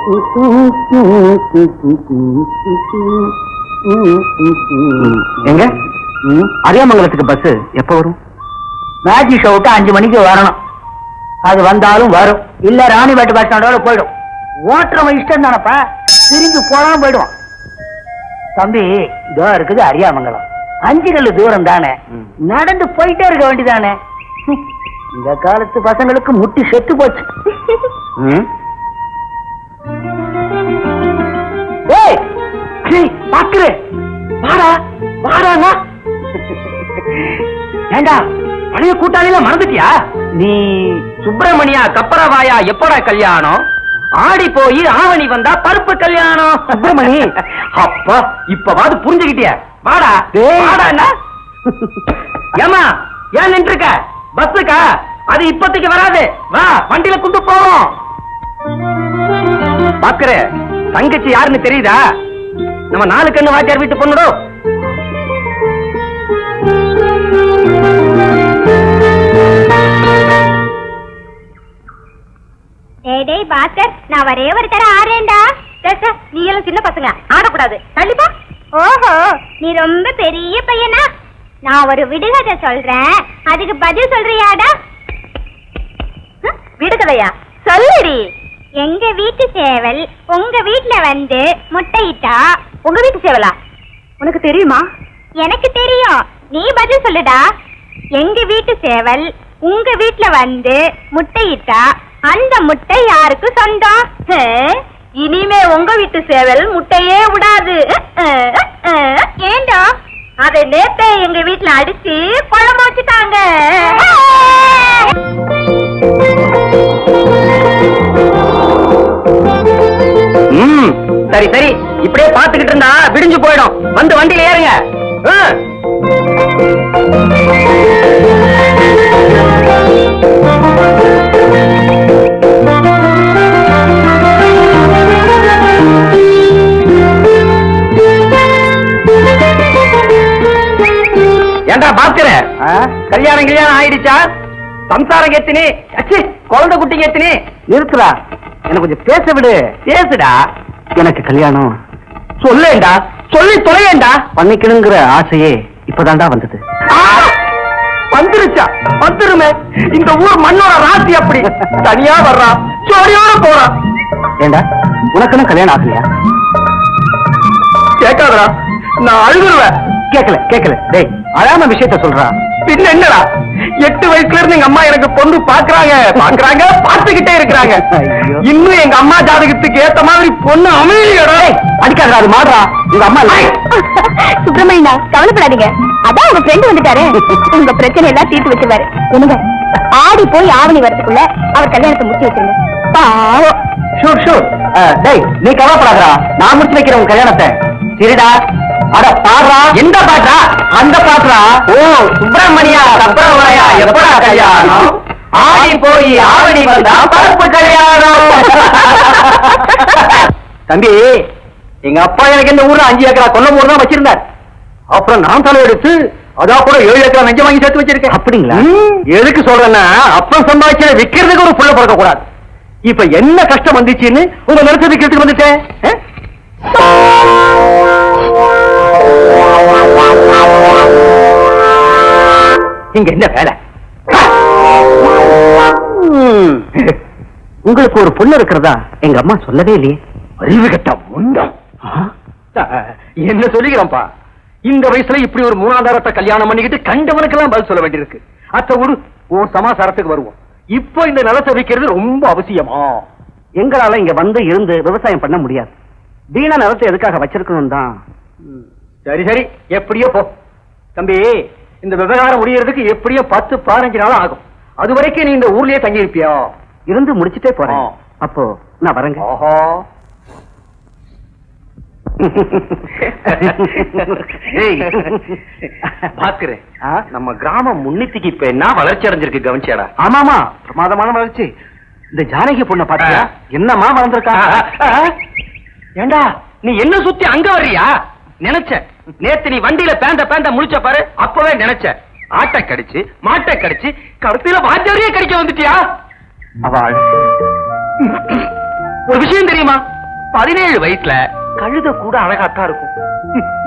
எங்க அரியாமங்கலத்துக்கு பஸ் எப்ப வரும்? மேஜிக் ஷோவுக்கு 5 மணிக்கு வரணும். அது வந்தாலும் வரும், இல்ல ராணிபேட்டை பஸ் ஸ்டாண்டோட போயிடும். ஓட்டுறவன் இஷ்டம் தானப்பா, திரும்பி போலாம் போயிடுவான். தம்பி, இதோ இருக்குது அரியாமங்கலம், 5 கல்லு தூரம் தானே, நடந்து போயிட்டே இருக்க வேண்டியதானே. இந்த காலத்து பசங்களுக்கு முட்டி செத்து போச்சு. பாக்குறேன், வாடா வாடா. ஏண்டா பழைய கூட்டாளில மறந்துட்டியா? நீ சுப்பிரமணியா கப்பரவாயா எப்படா கல்யாணம்? ஆடி போய் ஆவணி வந்தா பருப்பு கல்யாணம். சுப்பிரமணி அப்பா இப்பவாது புரிஞ்சுக்கிட்டியா? வாடா வாடா. ஏமா ஏன் நின்று இருக்க? பஸ்ஸுக்கா? அது இப்பத்துக்கு வராது, வா வண்டியில கொண்டு போவோம். பாக்குற தங்கச்சி யாருன்னு தெரியுதா? நம்ம 4 கண்ணு வாத்தியார் வீட்டு பொண்ணுடோ. பாஸ்கர், நான் ஒரே ஒரு தர ஆறேன்டா. நீ எல்லாம் சின்ன பசங்க, ஆடக்கூடாது, தள்ளிப்பா. ஓஹோ, நீ ரொம்ப பெரிய பையனா? நான் ஒரு விடுகதை சொல்றேன், அதுக்கு பதில் சொல்றியாடா? விடுகதையா? சொல்லுடி. எங்க வீட்டு சேவல் உங்க வீட்டுல வந்து முட்டையிட்டா. உங்க வீட்டு சேவலா? உனக்கு தெரியுமா? எனக்கு தெரியும், நீ பதில் சொல்லுடா. எங்க வீட்டு சேவல் உங்க வீட்டுல வந்து முட்டையிட்டா, அந்த முட்டை யாருக்கு சொந்தம்? இனிமே உங்க வீட்டு சேவல் முட்டையே விடாது. ஏண்டா? அதை நேத்தே எங்க வீட்டுல அடிச்சு குழம்பு வச்சுட்டாங்க. சரி சரி, இப்படியே பாத்துக்கிட்டு இருந்தா விடிஞ்சு போயிடும். வந்து வண்டியில ஏறுங்க. ஏண்டா பாக்குற, கல்யாணம் ஆயிடுச்சா? சம்சாரம் எத்தினி, குழந்தை குட்டிங்க எத்தினி? இருக்குடா, எனக்கு கொஞ்சம் பேச விடு. பேசுடா. எனக்கு கல்யாணம் சொல்லேண்டா, சொல்லி தொலையேண்டா. பண்ணிக்கணுங்கிற ஆசையே இப்பதான்டா வந்தது. வந்துருச்சா? வந்துருமே. இந்த ஊர் மண்ணோட ராசி அப்படி. தனியா வர்றா, ஜோடியோட போறா. ஏண்டா உனக்குன்னு கல்யாணம் ஆகலையா? கேட்காதடா, நான் அழுதுருவேன். கேட்கல. டேய், அழாம விஷயத்த சொல்றா. பின்ன என்னடா, 8 வயசுல இருந்து எங்க அம்மா எனக்கு பொண்ணு பாக்குறாங்க பாத்துக்கிட்டே இருக்கிறாங்க. இன்னும் எங்க அம்மா ஜாதகத்துக்கு ஏத்த மாதிரி பொண்ணு அமைதியோட அடிக்காதா? அது மாறா உங்க அம்மா. சுப்பிரமணியா, கவலைப்படாதீங்க, அதான் உங்க ஃப்ரெண்ட் வந்துட்டாரு. உங்க பிரச்சனை எல்லாம் தீர்த்து வச்சுவாரு. என்னங்க, ஆடி போய் ஆவணி வரதுக்குள்ள அவர் கல்யாணத்தை முடிச்சு வச்சிருங்க. பாவம். ஷூர். டேய், நீ கவலைப்படாதடா, நான் முடிச்சு வைக்கிறேன் உங்க கல்யாணத்தை. சரிடா. அட பாடுறா. எந்த பாட்டா? அந்த பாட்டுறா. ஓ, சுப்பிரமணியா கப்பரவாயா எப்படா கல்யாணம்? ஆடி போய் ஆவணி வந்தா பருப்பு கல்யாணம். தம்பி, எங்க அப்பா எனக்கு இந்த ஊர்ல 5 ஏக்கரா கொல்ல ஊர் தான் வச்சிருந்தார். அப்புறம் நான் தலையெடுத்து அதான் கூட 7 ஏக்கரா நெஞ்ச வாங்கி சேர்த்து வச்சிருக்கேன். அப்படிங்களா? எதுக்கு சொல்றேன்னா, அப்பம் சம்பாதிச்ச விக்கிறதுக்கு ஒரு புள்ள பிறக்க கூடாது. இப்ப என்ன கஷ்டம் வந்துச்சுன்னு உங்க நிலத்தை விக்கிறதுக்கு வந்துட்டேன். இங்க என்ன வேலை? உங்களுக்கு ஒரு பொண்ணு இருக்கிறதா எங்க அம்மா சொல்லவே இல்லையே. அறிவு கட்ட முண்டம். என்ன சொல்லிக்கிறோம்ப்பா, இந்த வயசுல இப்படி ஒரு 3ஆம் தரத்தை கல்யாணம் பண்ணிக்கிட்டு கண்டவனுக்கெல்லாம் பதில் சொல்ல வேண்டியிருக்கு. அத்த ஒரு சமாசாரத்துக்கு வருவோம். இப்போ இந்த நிலத்தை வைக்கிறது ரொம்ப அவசியமா? எங்களால இங்க வந்து இருந்து விவசாயம் பண்ண முடியாது. வீணா நிலத்தை எதுக்காக வச்சிருக்கணும் தான். சரி, எப்படியோ போ. தம்பி, இந்த விவகாரம் முடியறதுக்கு எப்படியோ 10-15 நாள் ஆகும். அது வரைக்கும் நீ இந்த ஊர்லயே தங்கி இருப்பியா? இருந்து முடிச்சுட்டே போறேன். அப்போ நான் வரேங்க. பாக்குறேன், நம்ம கிராமம் முன்னித்திக்கு இப்ப என்ன வளர்ச்சி அடைஞ்சிருக்கு கவனிச்சாடா? ஆமாமா, பிரமாதமான வளர்ச்சி. இந்த ஜானகி பொண்ணை பாத்தியா? என்னமா வளர்ந்திருக்கா? ஏண்டா, நீ என்ன சுத்தி அங்க வர்றியா? நினைச்ச நேத்து நீ வண்டியில பேந்த முடிச்ச பாரு, அப்பவே நினைச்ச ஆட்டை கடிச்சு மாட்டை கடிச்சு கடைசியில வாஜாரியே கடிக்க வந்துட்டியா? அவள் ஒரு விஷயம் தெரியுமா? 17 வயசுல கழுத கூட அழகாத்தான் இருக்கும்.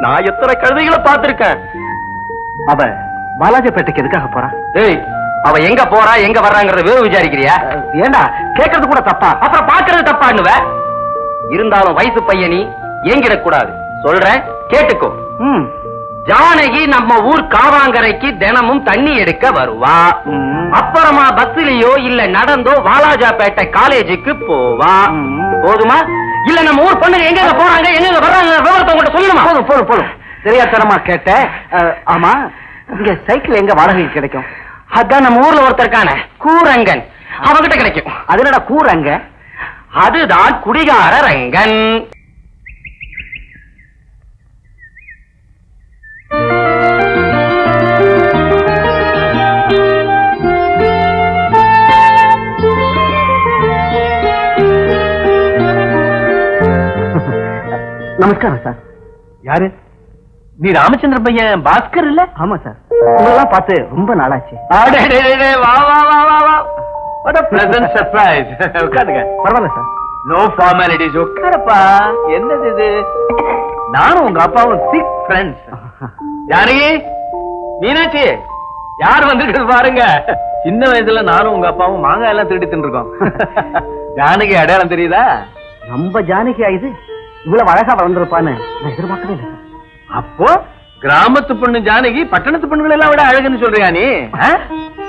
நான் எத்தனை கழுதைகளை பார்த்திருக்கேன். அவ பாலாஜிப்பேட்டைக்கு எதுக்காக போறா? ஏய், அவ எங்க போறா எங்க வர்றாங்கறத வேறு விசாரிக்கிறியா? ஏண்டா கேக்குறது கூட தப்பா, அப்புறம் பாக்குறது தப்பான்னுவ. இருந்தாலும் வயசு பையனி ஏங்கிடக் கூடாது. சொல்றேன் கேட்டுக்கோ. ஜானகி நம்ம ஊர் காவாங்கரைக்கு தினமும் தண்ணி எடுக்க வருவா. அப்புறமா பஸ்லயோ இல்ல நடந்தோ வாலாஜாப்பேட்டை காலேஜுக்கு போவா. போதுமா? இல்ல நம்ம ஊர் பொண்ணுங்க எங்க போறாங்க எங்க வர்றாங்க விவரத்தை உங்கள்கிட்ட சொல்லணுமா? போதும் போதும் போதும். தெரியாதனமா கேட்டேன். ஆமா, இங்க சைக்கிள் எங்க வாடகைக்கு கிடைக்கும்? அதான் நம்ம ஊர்ல ஒருத்தருக்கான கூரங்கன், அவகிட்ட கிடைக்கும். அது என்னடா கூரங்க? அதுதான் குடிகார ரங்கன். நமஸ்காரம் சார். யாரு? நீ ராமச்சந்திர பையன் பாஸ்கர் இல்ல? ஆமா சார், உங்களெல்லாம் பார்த்து ரொம்ப நாளாச்சு. வா வா வா வா வா. What a pleasant surprise. உட்காருங்க. பரவாயில்ல சார். No formalities. உட்காரப்பா. என்னது இது? நானும் உங்க அப்பாவும் thick friends. ஜானகி, மீனாட்சி, யார் வந்திருக்கு பாருங்க. சின்ன வயசுல நானும் உங்க அப்பாவும் மாங்காய் எல்லாம் திருடி தின்றுருக்கோம். ஜானகி அடையாளம் தெரியுதா? நம்ம ஜானகி இது இவ்வளவு அழகா வளர்ந்துருப்பான்னு நான் எதிர்பார்க்கவே இல்லை. அப்போ கிராமத்து பொண்ணு ஜானகி பட்டணத்து பெண்கள் எல்லாம் விட அழகுன்னு சொல்றியா நீ?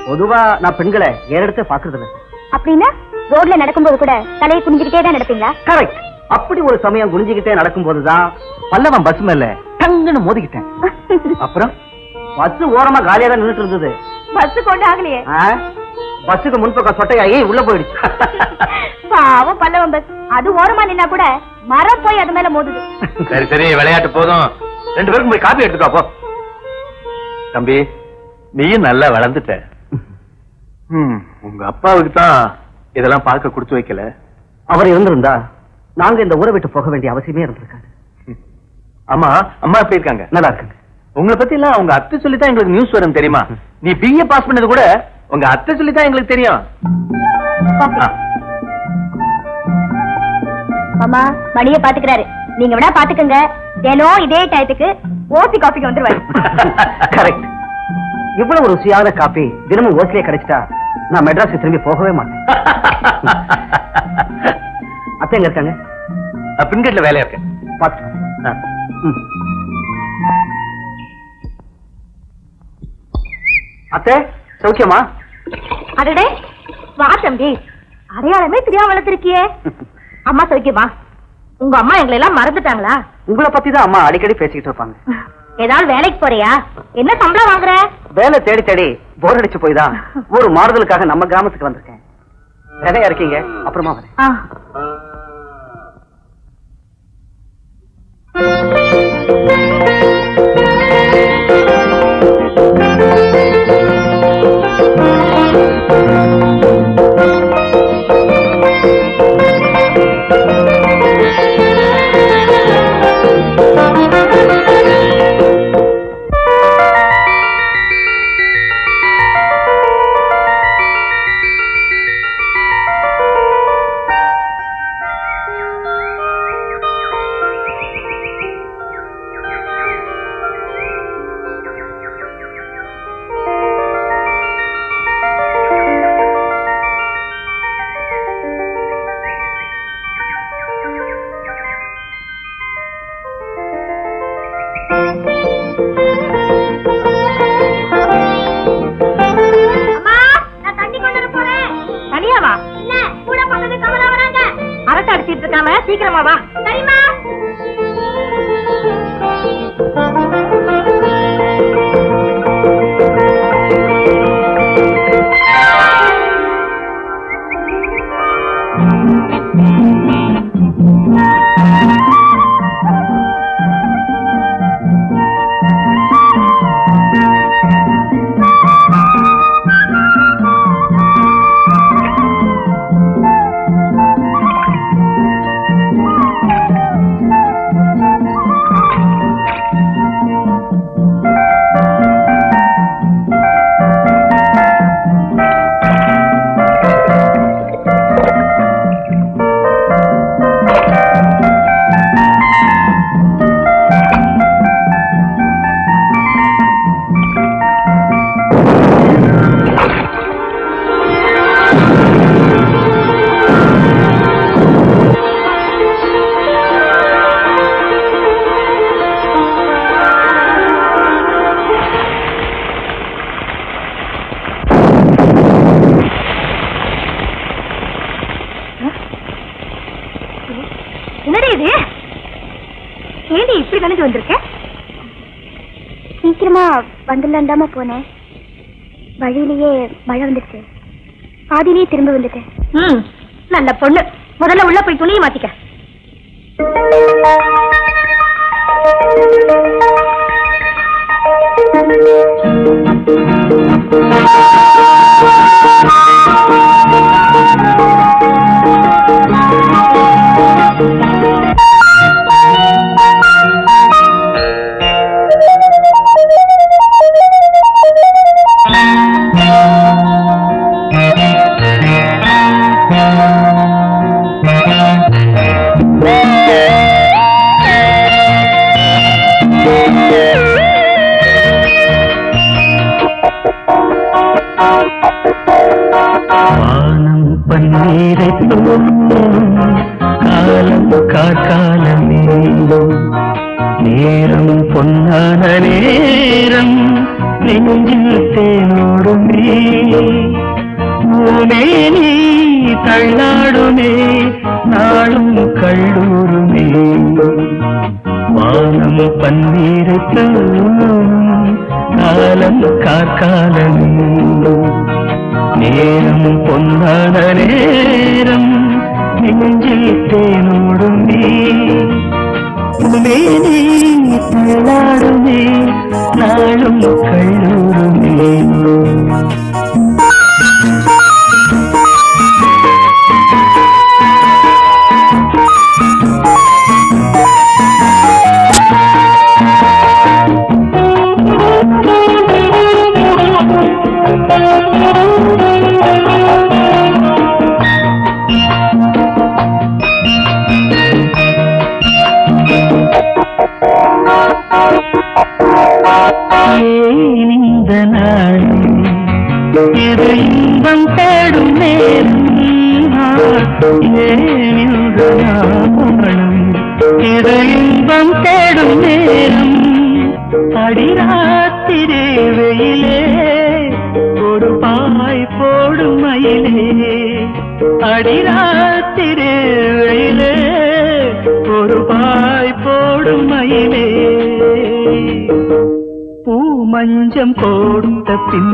பொதுவா நான் பெண்களை ஏறெடுத்து பாக்குறது இல்ல. அப்படின்னா ரோட்ல நடக்கும்போது கூட தலையை குனிஞ்சுக்கிட்டே தான் நடப்பீங்களா? கரெக்ட். அப்படி ஒரு சமயம் குனிஞ்சுக்கிட்டே நடக்கும் போதுதான் பல்லவன் பஸ் மேல டங்குன்னு மோதிக்கிட்டேன். அப்புறம் பஸ் ஓரமா காலியா தான் நின்னுட்டு இருந்தது. பஸ் கொண்டு ஆகலையே. பஸ்ஸுக்கு முன்பக்கம் சொட்டையாகி உள்ள போயிடுச்சு. பாவம் பல்லவன் பஸ். அது ஓரமா நின்னா கூட மரம் போய் அது மேல மோதுது. சரி சரி, விளையாட்டு போதும். 2 பேருக்கும் போய் காப்பி எடுத்துட்டு போ. தம்பி, நீயும் நல்லா வளர்ந்துட்ட. உங்க அப்பாவுக்கு தான் இதெல்லாம் பார்க்க கொடுத்து வைக்கல. அவர் இருந்திருந்தா நாங்க இந்த ஊரை விட்டு போக வேண்டிய அவசியமே இருந்திருக்காரு. அம்மா அம்மா எப்படி இருக்காங்க? நல்லா இருக்குங்க. உங்களை பத்தி எல்லாம் உங்க அத்தை சொல்லித்தான் எங்களுக்கு நியூஸ் வரும் தெரியுமா? நீ பிஏ பாஸ் பண்ணது கூட உங்க அத்தை சொல்லித்தான் எங்களுக்கு தெரியும். அம்மா மணிய பாத்துக்கிறாரு, நீங்க வேணா பாத்துக்கங்க. தினம் இதே டயத்துக்கு ஓசி காஃபிக்கு வந்துருவாரு. கரெக்ட். இவ்வளவு ருசியான காபி தினமும் ஓசிலே கிடைச்சிட்டா நான் மெட்ராஸுக்கு திரும்பி போகவே மாட்டேன். அத்தை எங்க இருக்காங்க? பின்கட்ல வேலையா இருக்கேன். பார்த்து. அத்தை சௌக்கியமா? அடடே வா தம்பி, அடையாளமே தெரியாம வளர்த்திருக்கியே. அம்மா சௌக்கியமா? உங்க அம்மா எங்களை எல்லாம் மறந்துட்டாங்களா? உங்களை பத்தி தான் அம்மா அடிக்கடி பேசிக்கிட்டு இருப்பாங்க. ஏதாவது வேலைக்கு போறியா? என்ன சம்பளம் வாங்குற? வேலை தேடி தேடி போர் அடிச்சு போய் தான் ஒரு மாறுதலுக்காக நம்ம கிராமத்துக்கு வந்திருக்கேன். வேலையா இருக்கீங்க? அப்புறமா வரேன். சீக்கிரமா வா. சரிம்மா. நனைஞ்சு வந்திருக்கேன். சீக்கிரமா வந்துடலாண்டாம போனேன். வழியிலேயே மழை வந்துருச்சு. பாதியிலேயே திரும்ப வந்துட்டேன். நல்ல பொண்ணு. முதல்ல உள்ள போய் துணியை மாத்திக்க. நேரம் பொன்னான நேரம் நெஞ்சில் தேனோடுமே நீ தள்ளாடுமே நாளும் கல்லூருமே வானம் பன்னீரை காலம் காக்காலம் நேரம் பொன்னான நேரம் நெஞ்சில் தேனோடுமே மேனே தள்ளாடுமே நாளும் கல்லூருமே இந்த நாள் இது இன்பம் தேடும் நேரம் இந்த நாளும் இது இன்பம் தேடும் நேரம் அடிராத்திரே வெயிலே ஒரு பாய் போடும் மயிலே அடிராத்திரே வெயிலே ஒரு பாய் போடும் மயிலே பூ மஞ்சம் போட்ட பின்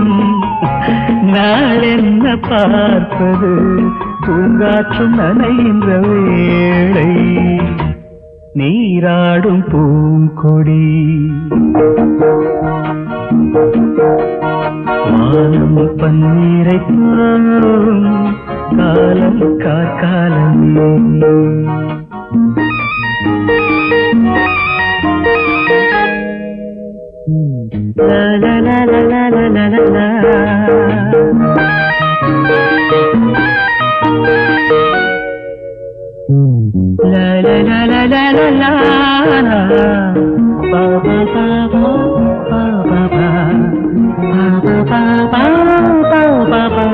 நாளென்ன பார்ப்பது பூங்காற்றும் நனைகின்ற வேளை நீராடும் பூங்கொடி வானம் பன்னீரை காலம் காலமே la la la la la la la la la la la la la la ba ba ba ba ba ba ba ba ba ba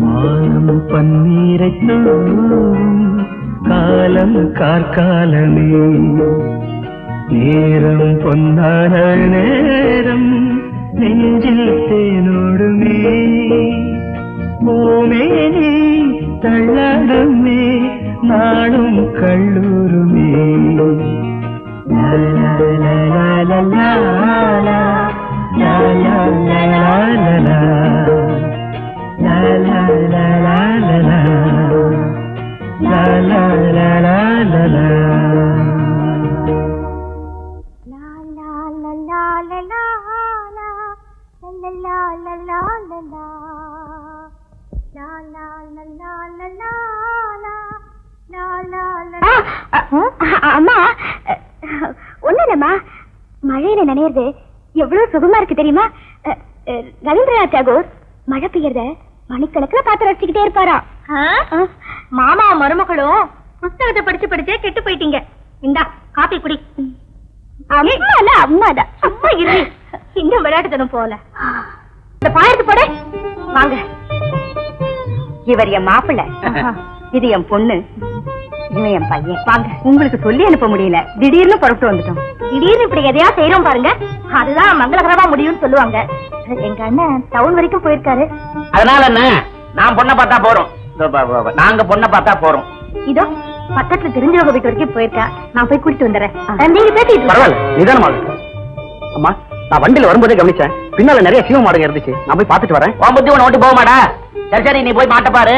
வானம் பன்னீரை காலம் கார்காலமே நேரம் பொன்னான நேரம் நெஞ்சில் தேனோடுமே பூமேனி தள்ளாடுமே நாளும் கல்லூருமே நனையிறது எவ்வளவு சுகமா இருக்கு தெரியுமா? ரவீந்திரநாத் தாகூர் மழை பெய்யறத மணிக்கணக்கில் பார்த்து ரசிச்சுக்கிட்டே இருப்பாரா. மாமா மருமகளும் புத்தகத்தை படிச்சு படிச்சே கெட்டு போயிட்டீங்க. இந்தா காப்பி குடி. அம்மாதான் அம்மா இரு, இன்னும் விளையாட்டுத்தனம் போல. இந்த பாயத்து போட வாங்க. இவர் என் மாப்பிள்ள, இது என் பொண்ணு, இவன் என் பையன். வாங்க. உங்களுக்கு சொல்லி அனுப்ப முடியல, திடீர்னு புறப்பட்டு வந்துட்டோம். திடீர்னு இப்படி எதையா செய்யறோம் பாருங்க, அதுதான் மங்களகரமா முடியும்னு சொல்லுவாங்க. எங்க அண்ணன் டவுன் வரைக்கும் போயிருக்காரு. அதனால என்ன, நான் பொண்ணை பார்த்தா போறோம். நாங்க பொண்ணை பார்த்தா போறோம். இதோ பக்கத்துல தெரிஞ்சவங்க வீட்டு வரைக்கும் போயிருக்கா. நான் போய் கூட்டிட்டு வந்துடுறேன். நீங்க பேசிட்டு பரவாயில்ல, நிதானமா. அம்மா, நான் வண்டியில வரும்போதே கவனிச்சேன், பின்னால நிறைய சீவ மாடுங்க இருந்துச்சு. நான் போய் பாத்துட்டு வரேன். உன் புத்தி உன்னை ஓட்டி போக மாட்டா. சரி சரி, நீ போய் மாட்ட பாரு,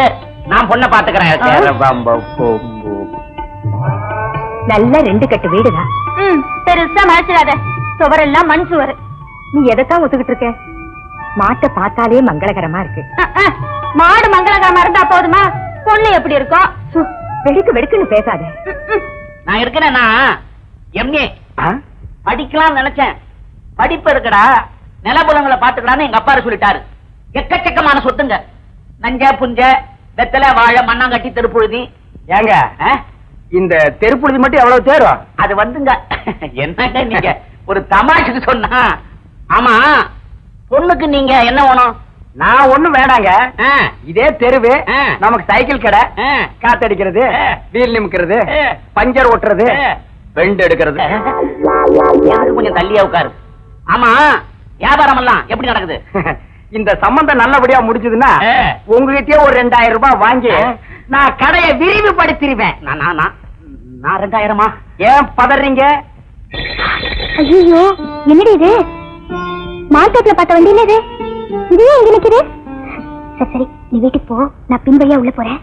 நான் பொண்ணை பாத்துக்கிறேன். நல்ல 2 கட்டு வீடுதான். பெருசா மறைச்சிடாத, சுவரெல்லாம் மண் சுவர். நீ எதைத்தான் ஒத்துக்கிட்டு இருக்க? மாட்டை பார்த்தாலே மங்களகரமா இருக்கு. மாடு மங்களகரமா இருந்தா போதுமா? பொண்ணு எப்படி இருக்கும்? வெடுக்கு வெடுக்குன்னு பேசாத. நான் இருக்கிறேன்னா எம்ஏ படிக்கலாம் நினைச்சேன். படிப்பு இருக்கடா, நிலபுலங்களை பாத்துக்கலான்னு எங்க அப்பாரு சொல்லிட்டாரு. எக்கச்சக்கமான சொத்துங்க, நஞ்ச புஞ்ச வெத்தலை வாழை மண்ணாங்கட்டி தெருப்புழுதி. ஏங்க இந்த தெருப்புழுதி மட்டும் எவ்வளவு தேரும்? அது வந்துங்க. என்னங்க நீங்க ஒரு தமாஷுக்கு சொன்னா? ஆமா, பொண்ணுக்கு நீங்க என்ன வேணும்? நான் ஒண்ணும் வேணாங்க. இதே தெருவு, நமக்கு சைக்கிள் கடை, காத்தடிக்கிறது, வீல் நிமிக்கிறது, பஞ்சர் ஓட்டுறது, பெண்ட் எடுக்கிறது. யாரும் கொஞ்சம் தள்ளியா உட்காரு. ஆமா, வியாபாரம் எல்லாம் எப்படி நடக்குது? இந்த சம்பந்தம் நல்லபடியா முடிஞ்சதுன்னா உங்ககிட்டயே ஒரு 2000 ரூபாய் வாங்கி நான் கடையை விரிவுபடுத்திடுவேன். நான் 2000மா? ஏன் பதறீங்க? ஐயோ, என்னடி இது? மார்க்கெட்ல பார்த்த வண்டி இது இதுவே எங்க நிக்குது? சரி சரி, நீ வீட்டுக்கு போ, நான் பின் வழியா உள்ள போறேன்.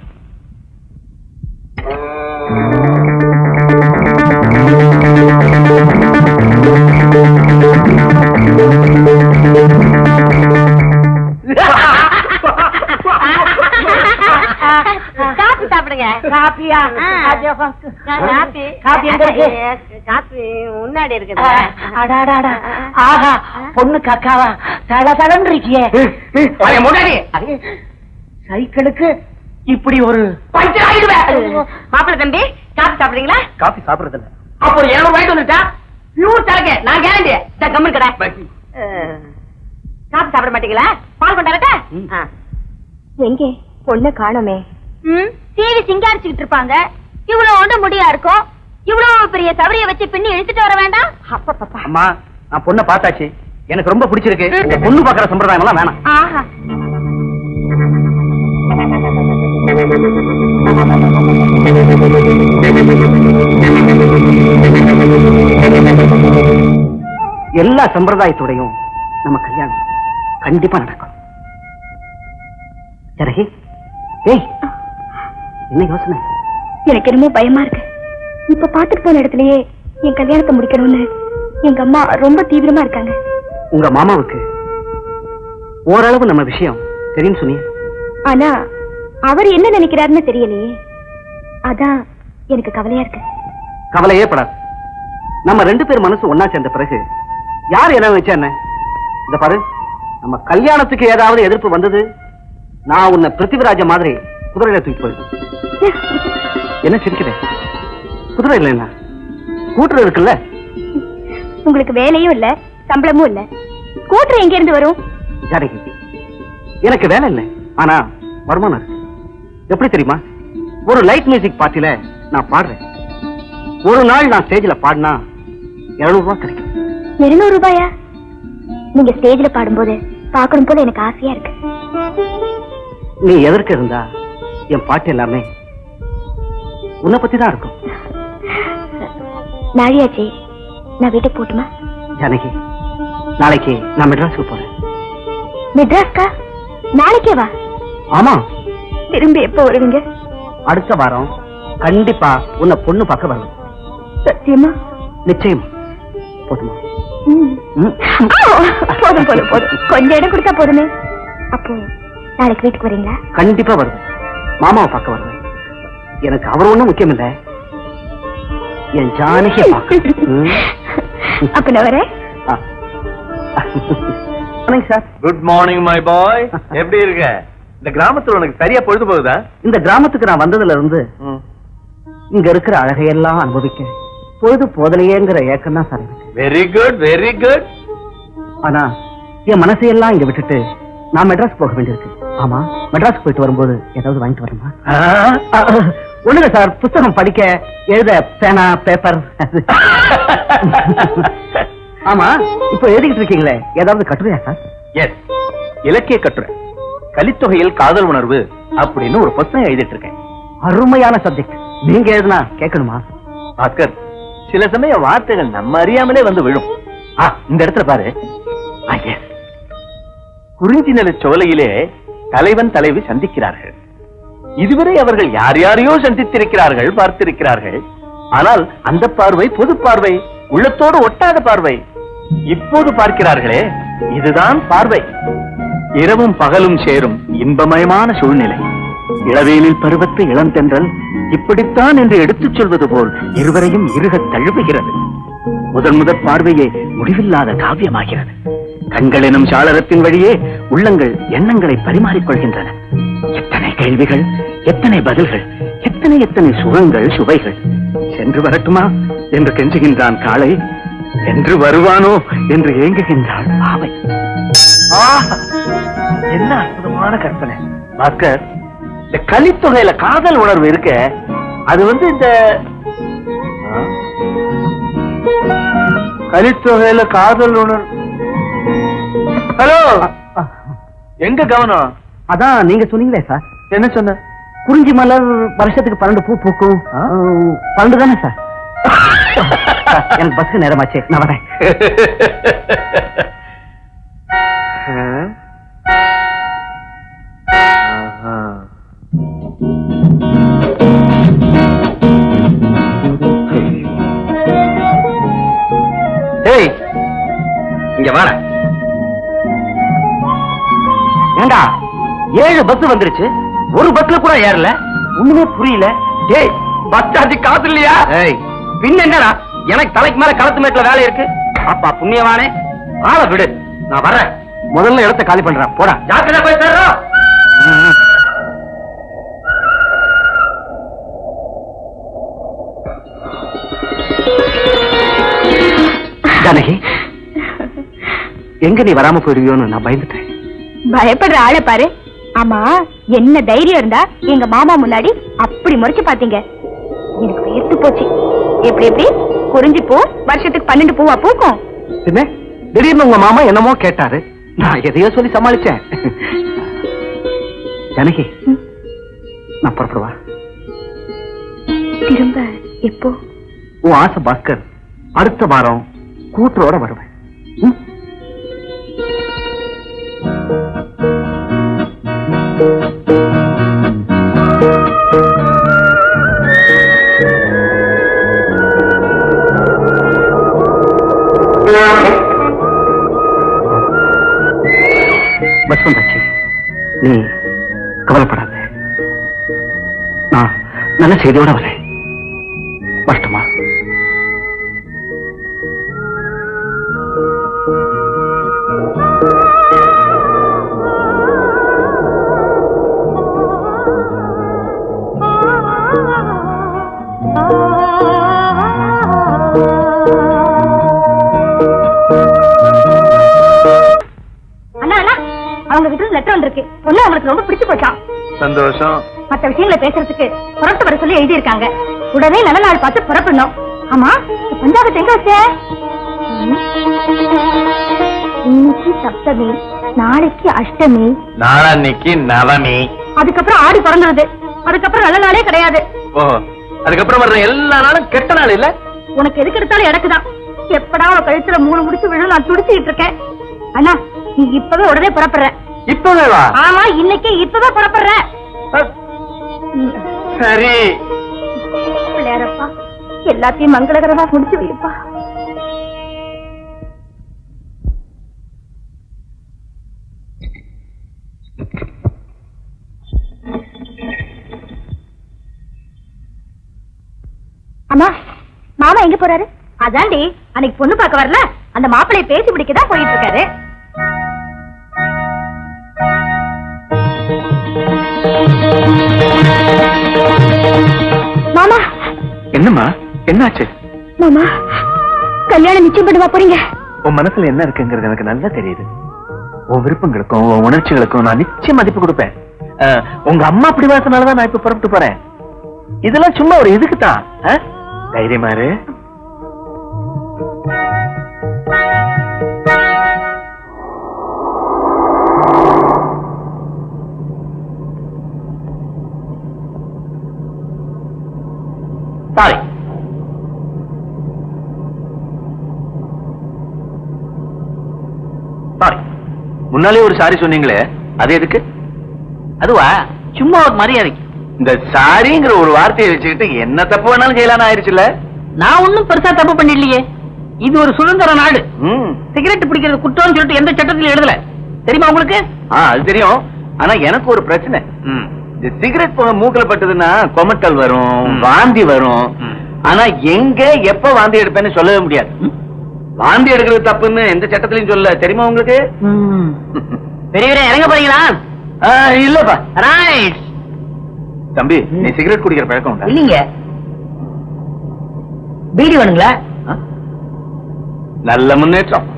காபி சாப்பிடுங்க. காப்பியா? காபி எங்க இருக்கு? காபி முன்னாடி இருக்குது. ஆஹா, பொண்ணு காக்காவா தளதளன்னு இருக்கியே. சைக்கிளுக்கு இப்படி ஒரு பஞ்சர் ஆயிடுவேன். மாப்பிள்ள தம்பி, காபி சாப்பிடுறீங்களா? காபி சாப்பிடுறது இல்ல. அப்போ 200 ரூபாய்க்கு வந்துட்டா பியூர் தரங்க, நான் கேரண்டி. கம்மன் கடை. காபி சாப்பிட மாட்டீங்களா? பால் கொண்டாடட்டா? எங்கே பொண்ணு காணோமே. டிவி சிங்காரிச்சுக்கிட்டு இருப்பாங்க. இவ்வளவு ஒன்று முடியா இருக்கும், இவ்வளவு பெரிய சவரிய வச்சு பின்னி இழுத்துட்டு வர வேண்டாம். அப்பப்பா. அம்மா, நான் பொண்ணை பார்த்தாச்சு, எனக்கு ரொம்ப பிடிச்சிருக்கு. பொண்ணு பாக்குற சம்பிரதாயம் எல்லாம் வேணாம். ஆஹா, எல்லா சம்பிரதாயத்தோடையும் நம்ம கல்யாணம் கண்டிப்பா நடக்கும். ஜனகி, ஏய், என்ன யோசனை? எனக்கு என்னமோ பயமா இருக்கு. இப்ப பாத்துட்டு போன இடத்துலயே என் கல்யாணத்தை முடிக்கணும்னு எங்க அம்மா ரொம்ப தீவிரமா இருக்காங்க. உங்க மாமாவுக்கு ஓரளவு நம்ம விஷயம் தெரியும் சொன்னீங்க. ஆனா அவர் என்ன நினைக்கிறாருன்னு தெரியலையே, அதான் எனக்கு கவலையா இருக்கு. கவலையே படாது. நம்ம 2 பேர் மனசு ஒன்னா சேர்ந்த பிறகு யார் என்ன வச்சா என்ன? இந்த பாரு, நம்ம கல்யாணத்துக்கு ஏதாவது எதிர்ப்பு வந்தது, நான் உன்னை பிருத்திவிராஜ மாதிரி குதிரையில தூக்கி போயிடுவேன். என்ன சிரிக்கிறேன்? குதிரை இல்ல, என்ன கூட்டுறது இருக்குல்ல. உங்களுக்கு வேலையும் இல்ல, சம்பளமும் இல்ல, கூட்டுற எங்க இருந்து வரும்? ஜானகி, எனக்கு வேலை இல்லை, ஆனா வருமானம் இருக்கு. எப்படி தெரியுமா? ஒரு லைட் மியூசிக் பார்ட்டில நான் பாடுறேன். ஒரு நாள் நான் ஸ்டேஜ்ல பாடினா 200 ரூபாய் கிடைக்கும். 200 ரூபாயா? நீங்க ஸ்டேஜ்ல பாடும்போது பார்க்கணும் போல எனக்கு ஆசையா இருக்கு. நீ எதற்கு இருந்தா என் பாட்டு எல்லாமே உன்னை பத்தி தான் இருக்கும். நாழியாச்சி, நான் வீட்டுக்கு போட்டுமா? ஜானகி, நாளைக்கு நான் மெட்ராஸுக்கு போறேன். மெட்ராஸ்கா? நாளைக்கே வா. ஆமா. திரும்பி எப்ப வருவீங்க? அடுத்த வாரம் கண்டிப்பா உன்னை பொண்ணு பார்க்க வருவேன். சத்தியமா? நிச்சயமா. போதுமா? போதும் போதும் போதும், கொஞ்சம் இடம் கொடுத்தா போதுமே. அப்போ நாளைக்கு வீட்டுக்கு வரீங்களா? கண்டிப்பா வருவேன். மாமாவை பார்க்க வருவேன். எனக்கு அவர் ஒண்ணும் முக்கியம் இல்ல, என் ஜானகியை பார்க்க. அப்ப நான் வரேன். Morning sir. Good morning my boy. எப்படி இருக்க? இந்த கிராமத்துல உனக்கு சரியா பொழுது போகுதா? இந்த கிராமத்துக்கு நான் வந்ததுல இருந்து இங்க இருக்கிற அழகையெல்லாம் அனுபவிக்க பொழுது போதலையேங்கிற ஏக்கம் தான் சார் எனக்கு. Very good very good. ஆனா என் மனசையெல்லாம் இங்க விட்டுட்டு நான் மெட்ராஸ் போக வேண்டியிருக்கு. ஆமா, மெட்ராஸ் போயிட்டு வரும்போது ஏதாவது வாங்கிட்டு வரணுமா? ஒண்ணுங்க சார், புத்தகம் படிக்க, எழுத பேனா பேப்பர். ஆமா, இப்ப எழுதிக்கிட்டு இருக்கீங்களே, ஏதாவது கட்டுரையா சார்? எஸ், இலக்கிய கட்டுரை. கலித்தொகையில் காதல் உணர்வு அப்படின்னு ஒரு புத்தகம் எழுதிட்டு இருக்கேன். அருமையான சப்ஜெக்ட். நீங்க எழுதுனா கேட்கணுமா? பாஸ்கர், சில சமயம் வார்த்தைகள் நம்ம அறியாமலே வந்து விழும். இந்த இடத்துல பாரு. குறிஞ்சி நில சோலையிலே தலைவன் தலைவி சந்திக்கிறார்கள். இதுவரை அவர்கள் யார் யாரையோ சந்தித்திருக்கிறார்கள், பார்த்திருக்கிறார்கள். ஆனால் அந்த பார்வை பொது பார்வை, உள்ளத்தோடு ஒட்டாத பார்வை. இப்போது பார்க்கிறார்களே, இதுதான் பார்வை. இரவும் பகலும் சேரும் இன்பமயமான சூழ்நிலை. இளவேலில் பருவத்தை இளம் தென்றல் இப்படித்தான் என்று எடுத்துச் சொல்வது போல் இருவரையும் இருகத் தழுவுகிறது. முதற் பார்வையே முடிவில்லாத காவியமாகிறது. கண்கள் எனும் சாளரத்தின் வழியே உள்ளங்கள் எண்ணங்களை பரிமாறிக்கொள்கின்றன. எத்தனை கேள்விகள், எத்தனை பதில்கள், எத்தனை எத்தனை சுகங்கள், சுவைகள். சென்று வரட்டுமா என்று கெஞ்சுகின்றான் காளை, என்று வருவானோ என்று ஏங்குகின்றாள் பாவை. என்ன அற்புதமான கற்பனை பாஸ்கர். இந்த கலித்தொகையில காதல் உணர்வு இருக்க, அது இந்த கலித்தொகையில காதல் உணர்வு. ஹலோ, எங்க கவனம்? அதான் நீங்க சொன்னீங்களே சார். என்ன சொன்ன? குறிஞ்சி மலர் வருஷத்துக்கு 12 பூ பூக்கும். 12 தானே சார்? எனக்கு பஸ்க்கு நேரமாச்சு, நான் வரேன். இங்க வாட. ஏண்டா 7 பஸ் வந்துருச்சு, ஒரு பஸ்ல கூட ஏறல, ஒண்ணுமே புரியல. ஏய், பஸ் சார்ஜ் காசு இல்லையா? பின்ன என்னடா, எனக்கு தலைக்கு மேல களத்து மேட்ல வேலை இருக்கு. அப்பா புண்ணியவானே, ஆளை விடு, நான் வரேன். முதல்ல இடத்தை காலி பண்றேன், போடா. ஜாக்கிரதை போய் சேர்றோம். ஜானகி, எங்க நீ வராம போயிடுவியோன்னு நான் பயந்துட்டேன். பயப்படுற ஆளை பாரு. ஆமா, என்ன தைரியம் இருந்தா எங்க மாமா முன்னாடி அப்படி முறைச்சு பாத்தீங்க? எனக்கு வேர்த்து போச்சு. எப்படி எப்படி குறிஞ்சி பூ வருஷத்துக்கு 12 பூவா பூக்கும்? என்ன திடீர்னு உங்க மாமா என்னமோ கேட்டாரு, நான் எதையோ சொல்லி சமாளிச்சேன். ஜானகி, நான் புறப்படுவா. திரும்ப எப்போ? உன் ஆசை பாஸ்கர், அடுத்த வாரம் கூட்டரோட வருவேன். பஸ் வந்தாச்சு, நீ கவலைப்படாத. நான் நல்ல செய்தியோட வரேன். வரட்டுமா? அவங்க கிட்ட லெட்டர் வந்திருக்கு. ஒண்ணு அவங்களுக்கு ரொம்ப பிடிச்சு போச்சான். சந்தோஷம். மற்ற விஷயங்களை பேசுறதுக்கு புறப்பட்டு வர சொல்லி எழுதி இருக்காங்க. உடனே நல்ல நாள் பார்த்து புறப்படணும். ஆமா, பஞ்சாபத்து எங்க வச்ச? இன்னைக்கு சப்தமி, நாளைக்கு அஷ்டமி, நாளைக்கு நவமி, அதுக்கப்புறம் ஆடி பிறந்துருது. அதுக்கப்புறம் நல்ல நாளே கிடையாது. ஓ, அதுக்கப்புறம் வர்ற எல்லா நாளும் கெட்ட நாள் இல்ல? உனக்கு எதுக்கு எடுத்தாலும் எனக்குதான். எப்படா அவ கழுத்துல 3 முடிச்சு விழும் நான் துடிச்சுட்டு இருக்கேன். அண்ணா, நீ இப்பவே உடனே புறப்படுற. இப்பவே வா. ஆமா, இன்னைக்கு இப்பவே புறப்படுற. சரி பிள்ளையாரப்பா, எல்லாத்தையும் மங்களகரமா முடிச்சு வைப்பா. அம்மா, மாமா எங்க போறாரு? அதாண்டி அன்னைக்கு பொண்ணு பார்க்க வரல, அந்த மாப்பிள்ளைய பேசி பிடிக்கதான் போயிட்டு இருக்காரு. மாமா. என்னம்மா, என்னாச்சு? மாமா, கல்யாணம் நிச்சயம் பண்ணுவா போறீங்க? உன் மனசுல என்ன இருக்குங்கிறது எனக்கு நல்லா தெரியுது. உன் விருப்பங்களுக்கும் உன் உணர்ச்சிகளுக்கும் நான் நிச்சயம் மதிப்பு கொடுப்பேன். உங்க அம்மா அப்படி வாசனாலதான் நான் இப்ப புறப்பட்டு போறேன். இதெல்லாம் சும்மா ஒரு இதுக்குத்தான். தைரியமா இரு. Sorry, sorry. முன்னாலே ஒரு சாரி சொன்னீங்களே, அது எதுக்கு? அதுவா, சும்மா ஒரு மரியாதைக்கு. இந்த சாரிங்கிற ஒரு வார்த்தையை வச்சுக்கிட்டு என்ன தப்பு வேணாலும் செய்யலாம் ஆயிருச்சுல்ல? நான் ஒண்ணும் பெருசா தப்பு பண்ணிடலையே. இது ஒரு சுதந்திர நாடு. சிகரெட் பிடிக்கிறது குற்றம்னு சொல்லிட்டு எந்த சட்டத்திலும் எழுதல. தெரியுமா உங்களுக்கு? அது தெரியும். ஆனா எனக்கு ஒரு பிரச்சனை. இந்த சிகரெட் மூக்கல பட்டதுன்னா கொமட்டல் வரும், வாந்தி வரும். ஆனா எங்க எப்ப வாந்தி எடுப்பேன்னு சொல்லவே முடியாது. வாந்தி எடுக்கிறது தப்புன்னு எந்த சட்டத்திலையும் சொல்ல. தெரியுமா உங்களுக்கு? பெரியவரே, இறங்க போறீங்களா? இல்லப்பா. ரைட். தம்பி, நீ சிகரெட் குடிக்கிற பழக்கம் உண்டா? இல்லீங்க. பீடி வேணுங்களா? நல்ல முன்னேற்றம்.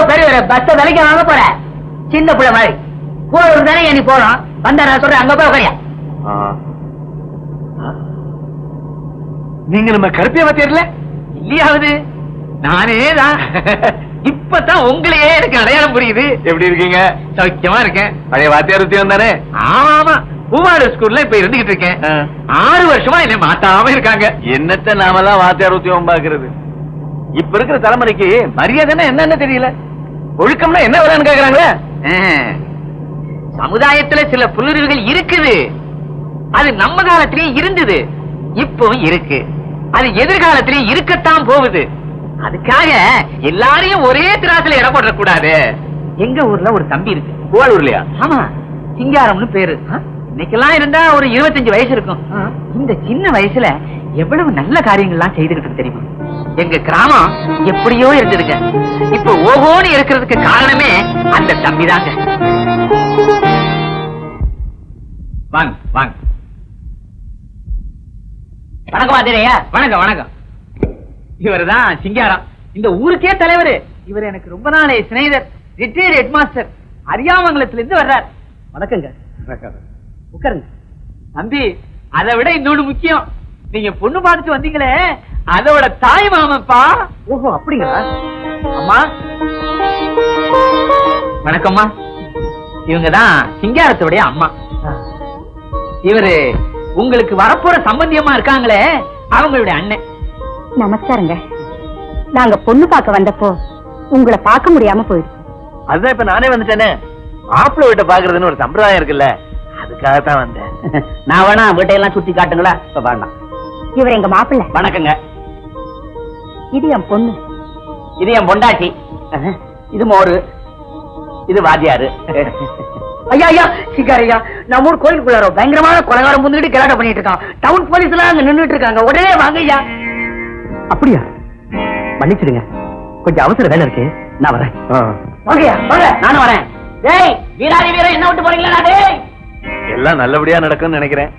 பெரியவரே, பஸ் விலைக்கு வாங்க போற சின்ன பிள்ளை மாதிரி கூட ஒரு தானே நீ போறோம். வந்தா நான் சொல்றேன், அங்க போய் உட்காரியா. நீங்க நம்ம கருப்பியா தெரியல இல்லையாவது? நானே தான். இப்பதான் உங்களையே எனக்கு அடையாளம் புரியுது. எப்படி இருக்கீங்க? சௌக்கியமா இருக்கேன். பழைய வாத்தியார் உத்தியோகம் தானே? ஆமா, பூவாடு ஸ்கூல்ல இப்ப இருந்துகிட்டு இருக்கேன். 6 வருஷமா என்ன மாத்தாம இருக்காங்க. என்னத்த நாமெல்லாம் வாத்தியார் உத்தியோகம் பாக்குறது? இப்ப இருக்கிற தலைமுறைக்கு மரியாதைன்னா என்னன்னு தெரியல. ஒழுக்கம்னா என்ன வேலைன்னு கேக்குறாங்களே. சமுதாயத்துல சில புல்லுரிவுகள் இருக்குது. அது நம்ம காலத்திலேயே இருந்தது, இப்பவும் இருக்கு. அது எதிர்காலத்திலேயே இருக்கத்தான் போகுது. அதுக்காக எல்லாரையும் ஒரே திராசுல இடம் போட கூடாது. எங்க ஊர்ல ஒரு தம்பி இருக்கு. கோவலூர்லயா? ஆமா, சிங்காரம்னு பேரு. இன்னைக்கெல்லாம் இருந்தா ஒரு 25 வயசு இருக்கும். இந்த சின்ன வயசுல எவ்வளவு நல்ல காரியங்கள்லாம் செய்துகிட்டு இருக்கு தெரியுமா? எங்க கிராமம் எப்படியோ இருந்ததுங்க, இப்ப ஓஹோன்னு இருக்கிறதுக்கு காரணமே அந்த தம்பி தாங்க. வாங்க வாங்க. வணக்கம் ஆதிரையா. வணக்கம் வணக்கம். இவர்தான் சிங்காரம், இந்த ஊருக்கே தலைவர். இவர் எனக்கு ரொம்ப நாளே சிநேகிதர், ரிட்டையர்ட் ஹெட் மாஸ்டர், அரியாமங்கலத்துல இருந்து வர்றார். வணக்கங்க. உட்காருங்க. தம்பி, அதை விட இன்னொன்னு முக்கியம், நீங்க பொண்ணு பார்த்துட்டு வந்தீங்களே, அதோட தாய் மாமப்பா. ஓஹோ, அப்படிங்களா? அம்மா வணக்கம்மா. இவங்கதான் சிங்காரத்துடைய அம்மா. இவரு உங்களுக்கு வரப்போற சம்பந்தியமா இருக்காங்களே, அவங்களுடைய அண்ணன். நமஸ்காரங்க. நாங்க பொண்ணு பார்க்க வந்தப்போ உங்களை பார்க்க முடியாம போயிடுச்சு. அதுதான் இப்ப நானே வந்துட்டேனே. மாப்பிள்ளை வீட்டை பாக்குறதுன்னு ஒரு சம்பிரதாயம் இருக்குல்ல, அதுக்காகத்தான் வந்தேன். நான் வேணா வீட்டையெல்லாம் சுத்தி காட்டுங்களா? இப்ப வேண்டாம். இவர் எங்க மாப்பிள்ளை. வணக்கங்க. இது என் பொண்ணு. இது என் பொண்டாட்டி. இது மோரு, இது வாத்தியாரு. ஐயா ஐயா, சிக்காரையா, நம்ம ஊர் கோயிலுக்குள்ளார பயங்கரமான கொலைகாரம் முந்துட்டு கலாட்டம் பண்ணிட்டு இருக்கான். டவுன் போலீஸ் எல்லாம் அங்க நின்னுட்டு இருக்காங்க. உடனே வாங்க ஐயா. அப்படியா? மன்னிச்சிடுங்க, கொஞ்சம் அவசர வேலை இருக்கு, நான் வரேன். வாங்கய்யா வாங்க. நானும் வரேன். டேய் வீராதி வீரன், என்ன விட்டு போறீங்களா? டேய், எல்லாம் நல்லபடியா நடக்கும்னு நினைக்கிறேன்.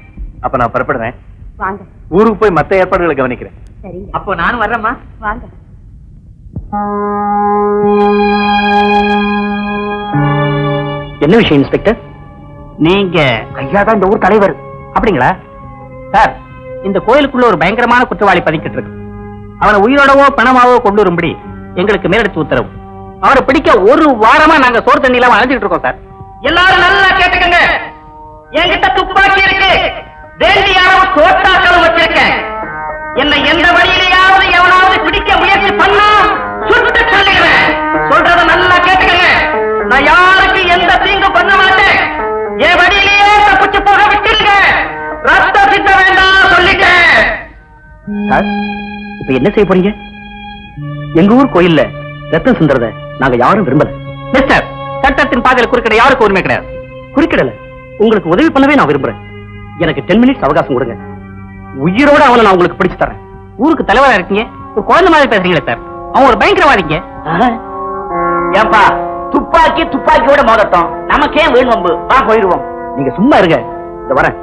அப்ப நான் புறப்படுறேன். வாங்க. ஊருக்கு போய் மத்த ஏற்பாடுகளை கவனிக்கிறேன். சரிங்க. அப்போ நானும் வர்றேம்மா. வாங்க. என்ன விஷயம் இன்ஸ்பெக்டர்? நீங்க ஐயா தான் இந்த ஊர் தலைவர். அப்படிங்களா சார்? இந்த கோயிலுக்குள்ள ஒரு பயங்கரமான குற்றவாளி பதுக்கிட்டு இருக்கு. அவனை உயிரோடவோ பணமாவோ கொண்டு வரும்படி எங்களுக்கு மேலெடுத்து உத்தரவு. அவரை பிடிக்க ஒரு வாரமா நாங்க சோறு தண்ணி இல்லாம அலைஞ்சிட்டு இருக்கோம் சார். எல்லாரும் நல்லா கேட்டுக்கங்க. என்கிட்ட துப்பாக்கி இருக்கு, வேண்டியாரும் தோட்டாக்களும் வச்சிருக்கேன். என்ன எந்த வழியிலேயாவது எவனாவது பிடிக்க முயற்சி பண்ணா சுட்டு தள்ளுகிறேன். சொல்றத நல்லா கேட்டுக்கங்க. நான் யாருக்கு எந்த தீங்கு பண்ண மாட்டேன். என் வழியிலேயே தப்பிச்சு போக விட்டுருங்க. ரத்த சித்த வேண்டாம் சொல்லிட்டேன். சார், இப்ப என்ன செய்ய போறீங்க? எங்க ஊர் கோயில்ல ரத்தம் சிந்தறத நாங்க யாரும் விரும்பல. மிஸ்டர், சட்டத்தின் பாதையில் குறுக்கிட யாருக்கு உரிமை கிடையாது. குறுக்கிடல, உங்களுக்கு உதவி பண்ணவே நான் விரும்புறேன். எனக்கு 10 மினிட்ஸ் அவகாசம் கொடுங்க. உயிரோட அவனை நான் உங்களுக்கு பிடிச்சு தரேன். ஊருக்கு தலைவரா இருக்கீங்க, ஒரு குழந்தை மாதிரி பேசுறீங்களே சார். அவன் ஒரு பயங்கரவாதிங்க. ஏன்பா துப்பாக்கியோட மோதட்டும், நமக்கே வீண் வம்பு. வா போயிடுவோம். நீங்க சும்மா இருங்க, இந்த வரேன்.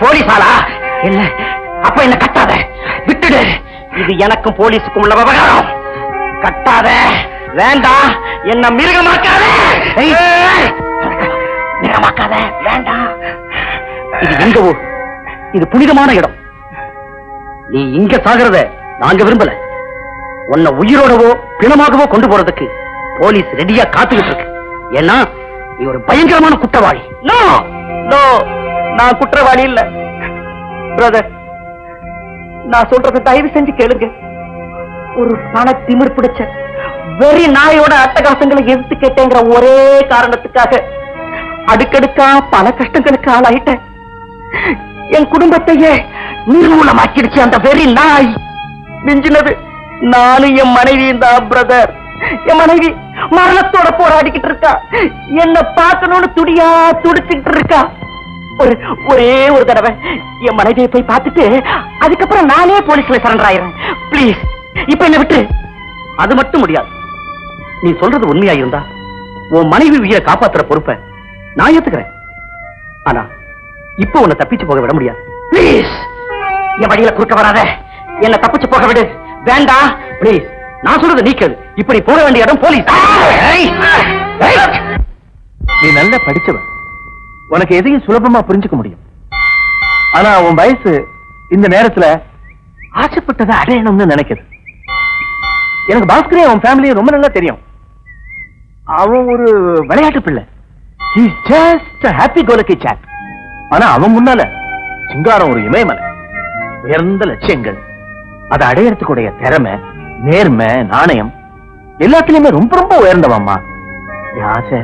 போலீஸாலா? இல்ல, அப்ப என்ன கட்டாத, விட்டுடு. இது எனக்கும் போலீஸுக்கும் உள்ள விவகாரம். கட்டாத, வேண்டாம். என்ன மிருகமாக்காத, மிருகமாக்காத, வேண்டாம். இது எங்க ஊர், இது புனிதமான இடம். நீ இங்க சாகிறத நாங்க விரும்பல. உன்னை உயிரோடவோ பிணமாகவோ கொண்டு போறதுக்கு போலீஸ் ரெடியா காத்துக்கிட்டு இருக்கு. ஏன்னா நீ ஒரு பயங்கரமான குற்றவாளி. நோ நோ, நான் குற்றவாளி இல்ல பிரதர். நான் சொல்றத தயவு செஞ்சு கேளுங்க. ஒரு பண திமிர் பிடிச்ச வெறி நாயோட அட்டகாசங்களை எதிர்த்து கேட்டேங்கிற ஒரே காரணத்துக்காக அடுக்கடுக்கா பல கஷ்டங்களுக்கு ஆளாயிட்டேன். என் குடும்பத்தையே நிர்மூலமாக்கிடுச்சு அந்த வெறி நாய். மிஞ்சினது நானும் என் மனைவியும் தான் பிரதர். என் மனைவி மரணத்தோட போராடிக்கிட்டு இருக்கா. என்ன பார்க்கணும்னு துடியா துடிச்சுக்கிட்டு இருக்கா. ஒரே ஒரு தடவை என் மனைவியை போய் பார்த்துட்டு அதுக்கப்புறம் நானே போலீஸ்ல சரண்டர் ஆயிரேன். பிளீஸ், இப்ப என்ன விட்டு. அது மட்டும் முடியாது. நீ சொல்றது உண்மையா இருந்தா உன் மனைவி உயிரை காப்பாத்துற பொறுப்பை நான் ஏத்துக்கிறேன். ஆனா இப்ப உன்னை தப்பிச்சு போக விட முடியாது. பிளீஸ், என் வழியில குறுக்க வராத. என்ன தப்பிச்சு போக விடு. வேண்டாம், பிளீஸ். நான் சொல்றது நீ கேளு. இப்படி போக வேண்டிய இடம் போலீஸ். நீ நல்லா படிச்சவன், உனக்கு எதையும் சுலபமா புரிஞ்சுக்க முடியும். ஆனா உன் வயசு இந்த நேரத்துல ஆசைப்பட்டதை அடையணும்னு நினைக்குது. எனக்கு பாஸ்கரே அவன் ஃபேமிலியை ரொம்ப நல்லா தெரியும். அவன் ஒரு விளையாட்டு பிள்ளை. He's just a happy go lucky chap. ஆனா அவன் முன்னால சிங்காரம் ஒரு இமயமலை. உயர்ந்த லட்சியங்கள், அதை அடையறதுக்குடைய திறமை, நேர்மை, நாணயம் எல்லாத்துலயுமே ரொம்ப ரொம்ப உயர்ந்தவம்மா. ஆசை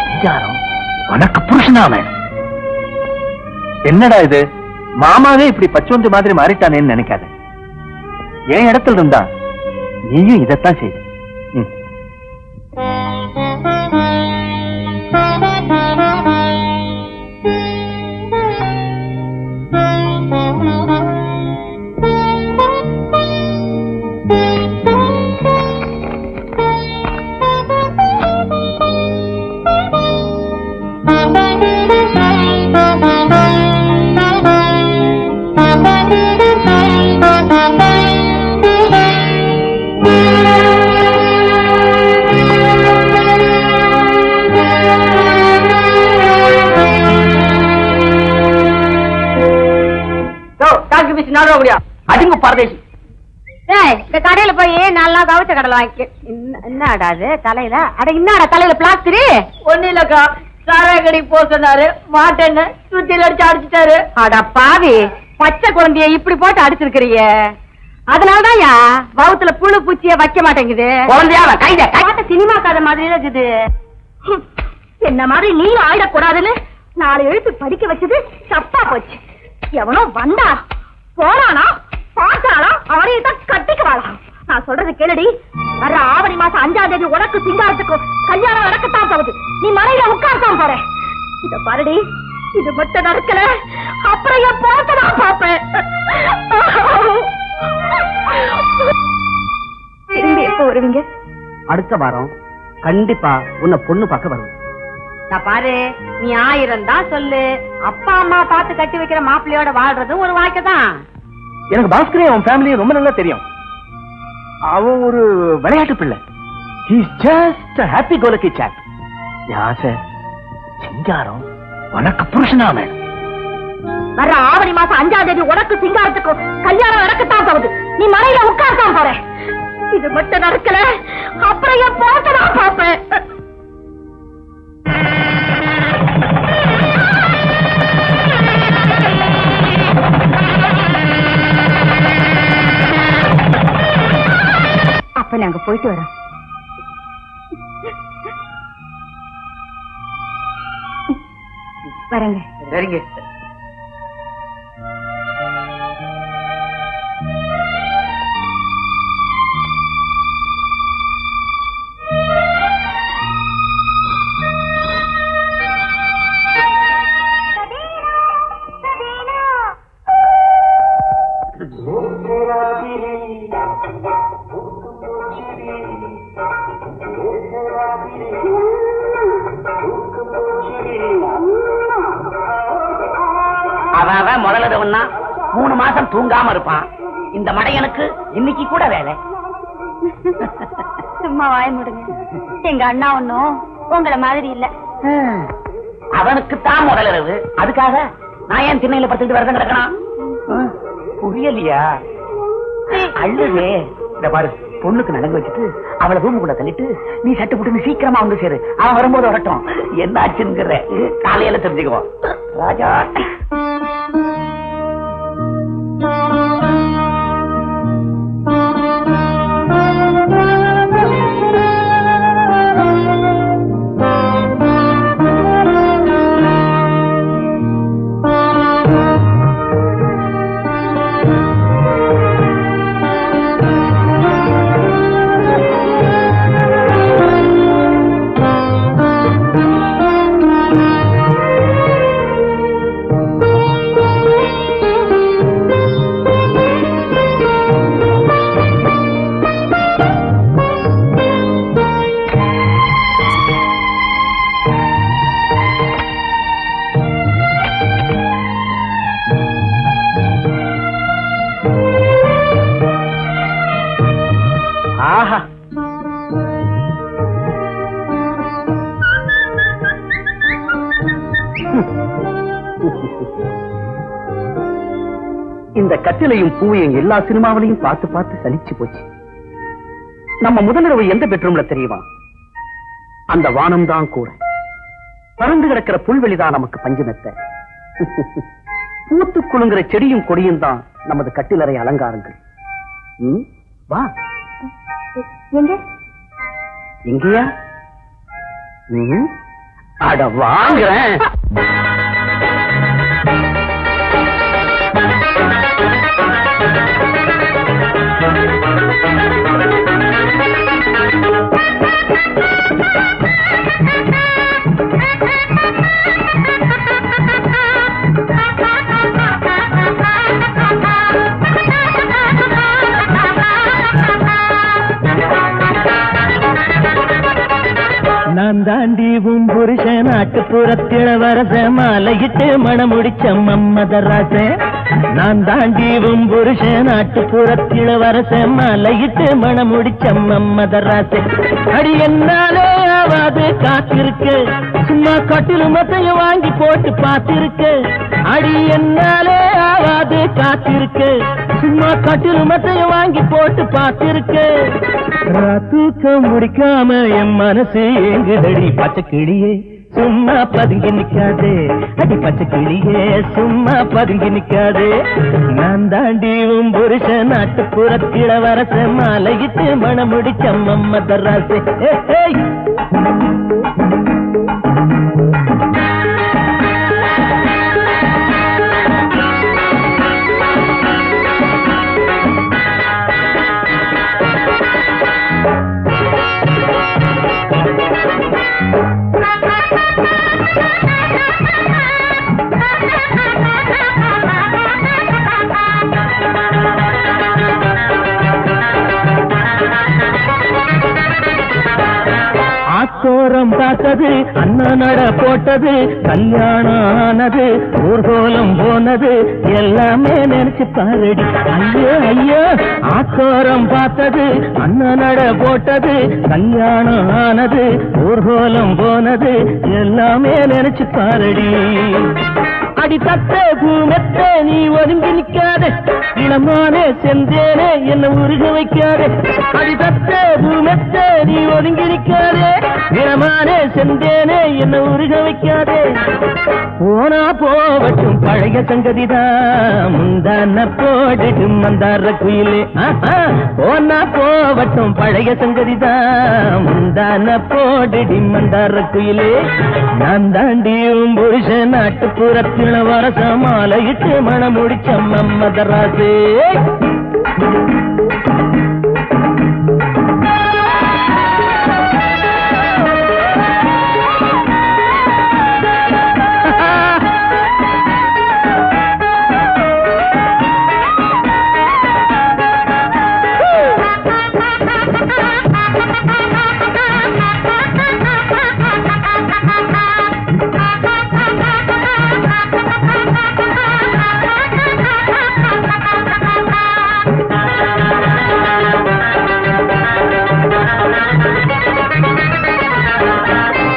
சிங்காரம் உனக்கு புருஷனா வேணும். என்னடா இது, மாமாவே இப்படி பச்சோந்து மாதிரி மாறிட்டானேன்னு நினைக்காத. என் இடத்துல இருந்தா நீயும் இதைத்தான் செய்ய. அதுங்க பரதேசி. இந்த கடையில போய் 4 நாள் கவுச்ச கடலை வாங்கி. என்னடா அது தலையில? அட என்னடா தலையில பிளாஸ்டரு? ஒண்ணு இல்லக்கா, சாராயக்கடி போ சொன்னாரு, மாட்டேன்னு சுத்தில அடிச்சு அடிச்சுட்டாரு. அட பாவி, பச்சை குழந்தைய இப்படி போட்டு அடிச்சிருக்கிறிய. அதனாலதான் வவுத்துல புழு பூச்சிய வைக்க மாட்டேங்குது. குழந்தையாவ கைத பாட்ட சினிமா கதை மாதிரி இருக்குது. என்ன மாதிரி நீயும் ஆயிடக்கூடாதுன்னு 4 எழுத்து படிக்க வச்சது தப்பா போச்சு. எவனோ வந்தா போறானா பார்த்தானா அவரையும் தான் கட்டிக்குவாளாம். நான் சொல்றது கேளுடி. வர ஆவணி மாசம் 5ஆம் தேதி உனக்கு சிங்காரத்துக்கு கல்யாணம் நடக்கத்தான் போகுது. நீ மனையில உட்கார்த்தான் போற. இத பாருடி, இது மட்டும் நடக்கல, அப்புறம் என் போட்ட நான் பாப்பேன். திரும்பி எப்ப வருவீங்க? அடுத்த வாரம் கண்டிப்பா உன்னை பொண்ணு பார்க்க வருவேன். பாரு, நீ 1000 தான் சொல்லு, அப்பா அம்மா பார்த்து கட்டி வைக்கிற மாப்பிள்ளையோட வாழ்றது ஒரு வாழ்க்கை தான். எனக்கு பாஸ்கரே அவன் ஃபேமிலியை ரொம்ப நல்லா தெரியும். அவன் ஒரு விளையாட்டு பிள்ளை. He is just a happy go lucky chap. யாச சிங்காரம் உனக்கு புருஷனா வேணும். வர்ற ஆவணி மாசம் 5ஆம் தேதி உனக்கு சிங்காரத்துக்கு கல்யாணம் நடக்கத்தான் போகுது. நீ மனையில உட்கார்த்தான் போற. இது மட்டும் நடக்கல, அப்புறம் என் போட்ட நான் பாப்பேன். அப்ப நாங்க போயிட்டு வரோம். வரங்க. சரிங்க. அவன் முதலவன்னா 3 மாசம் தூங்காம இருப்பான். இந்த மடையனுக்கு இன்னைக்கு கூட வேலை. சும்மா வாய முடுங்க. எங்க அண்ணா ஒண்ணும் உங்கள மாதிரி இல்ல. அவனுக்கு தான் முதலரவு. அதுக்காக நான் ஏன் திண்ணையில படுத்துட்டு வரதான் கிடக்கணும்? புரியலையா? அள்ளுவே. இந்த பாரு, பொண்ணுக்கு நடந்து வச்சுட்டு அவளை ரூமுக்குள்ள தள்ளிட்டு நீ சட்டு புட்டு சீக்கிரமா வந்து சேரு. அவன் வரும்போது வரட்டும். என்ன ஆச்சுங்கிற காலையில தெரிஞ்சுக்குவோம். ராஜா இந்த கட்டிலையும் பூவையும் எல்லா சினிமாவிலையும் பார்த்து பார்த்து சலிச்சு போச்சு. நம்ம முதலிரவு எந்த பெட்ரூம்ல தெரியுமா? அந்த வானம் தான் கூட. பறந்து கிடக்கிற புல்வெளிதான் நமக்கு பஞ்சமெத்த. பூத்து குலுங்குற செடியும் கொடியும் தான் நமது கட்டிலறை அலங்காரங்கள். வா. எங்க? எங்கயா? அட வாங்குறேன். நான் தாண்டிவும் புருஷ நாட்டுப்புறத்தில வரச மாலையிட்டு மணமுடிச்ச மம்மதராச. நான் தாண்டிவும் புருஷ நாட்டுப்புறத்தில வரச மாலையிட்டு மணமுடிச்ச மம்மதராச. அடி என்னாலே ஆவாது காத்திருக்கு, சும்மா கட்டில் மத்தையும் வாங்கி போட்டு பார்த்திருக்கு. அடி என்னாலே ஆவாது காத்திருக்கு, சும்மா கட்டில் மத்தையும் வாங்கி போட்டு பார்த்திருக்கு. தூக்கம் முடிக்காம என் மனசு எங்குதடி பச்சை கிளியே, சும்மா பதுங்கி நிக்காதே. அடி பச்சை கிளியே, சும்மா பதுங்கி நிக்காதே. நான் தாண்டிவும் புருஷ நாட்டுப்புறத்தில வரச மாலையிட்டு மணமுடிச்ச மம்மதராசே. பார்த்தது அண்ணன் நட போட்டது கல்யாணம் ஆனது ஊர்கோலம் போனது எல்லாமே நினைச்சு பாருடி ஐயோ ஐயோ ஆத்தோரம் பார்த்தது அண்ணன் நட போட்டது கல்யாணம் ஆனது ஊர்கோலம் போனது எல்லாமே நினைச்சு பாருடி அடி தத்த பூமெத்த நீ ஒதுங்கி நிக்காத இளமானே செந்தேனே என்ன உருக வைக்காதே அடி தத்த பூமெத்த நீ ஒதுங்கி நிக்காதே இளமானே செந்தேனே என்ன உருக வைக்காதே போனா போவட்டும் பழைய சங்கதிதான் முந்தான போடுட்டு மந்தார குயிலே போனா போவட்டும் பழைய சங்கதிதான் முந்தான போடுடி மந்தார குயிலே நான் தாண்டியும் புருஷ நாட்டுப்புறத்தில் வரச மாலையிட்டு மனம் முடிச்ச மம்மதராசே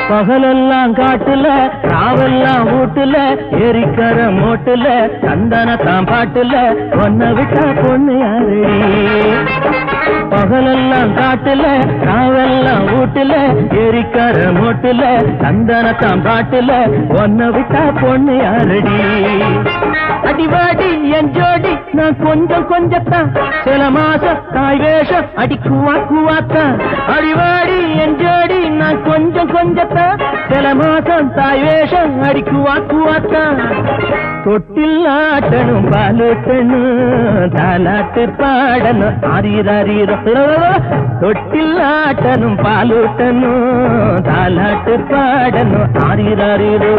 பகலெல்லாம் காட்டுல ராவெல்லாம் வீட்டுல எரிக்கர மோட்டுல சந்தனத்தான் பாட்டுல பொண்ண விட்டா பொண்ணு யாரு பகலெல்லாம் காட்டுல ராவெல்லாம் வீட்டுல எரிக்கர மோட்டுல சந்தனத்தான் பாட்டுல பொண்ண விட்டா பொண்ணு யாரடி அடிவாடி என் ஜோடி நான் கொஞ்சம் கொஞ்சத்தான் சில மாசம் தாய் வேஷம் அடி குவா குவாத்தான் அடிவாடி என் ஜோடி நான் கொஞ்சம் கொஞ்சத்தான் சில மாசம் தாய் வேஷம் அடி குவா குவாத்தான் தொட்டில் ஆட்டணும் பாலூட்டணும் தாலாட்டு பாடணும் ஆரீரீரோ தொட்டில் ஆட்டணும் பாலூட்டணும் தாலாட்டு பாடணும் ஆரீரீரோ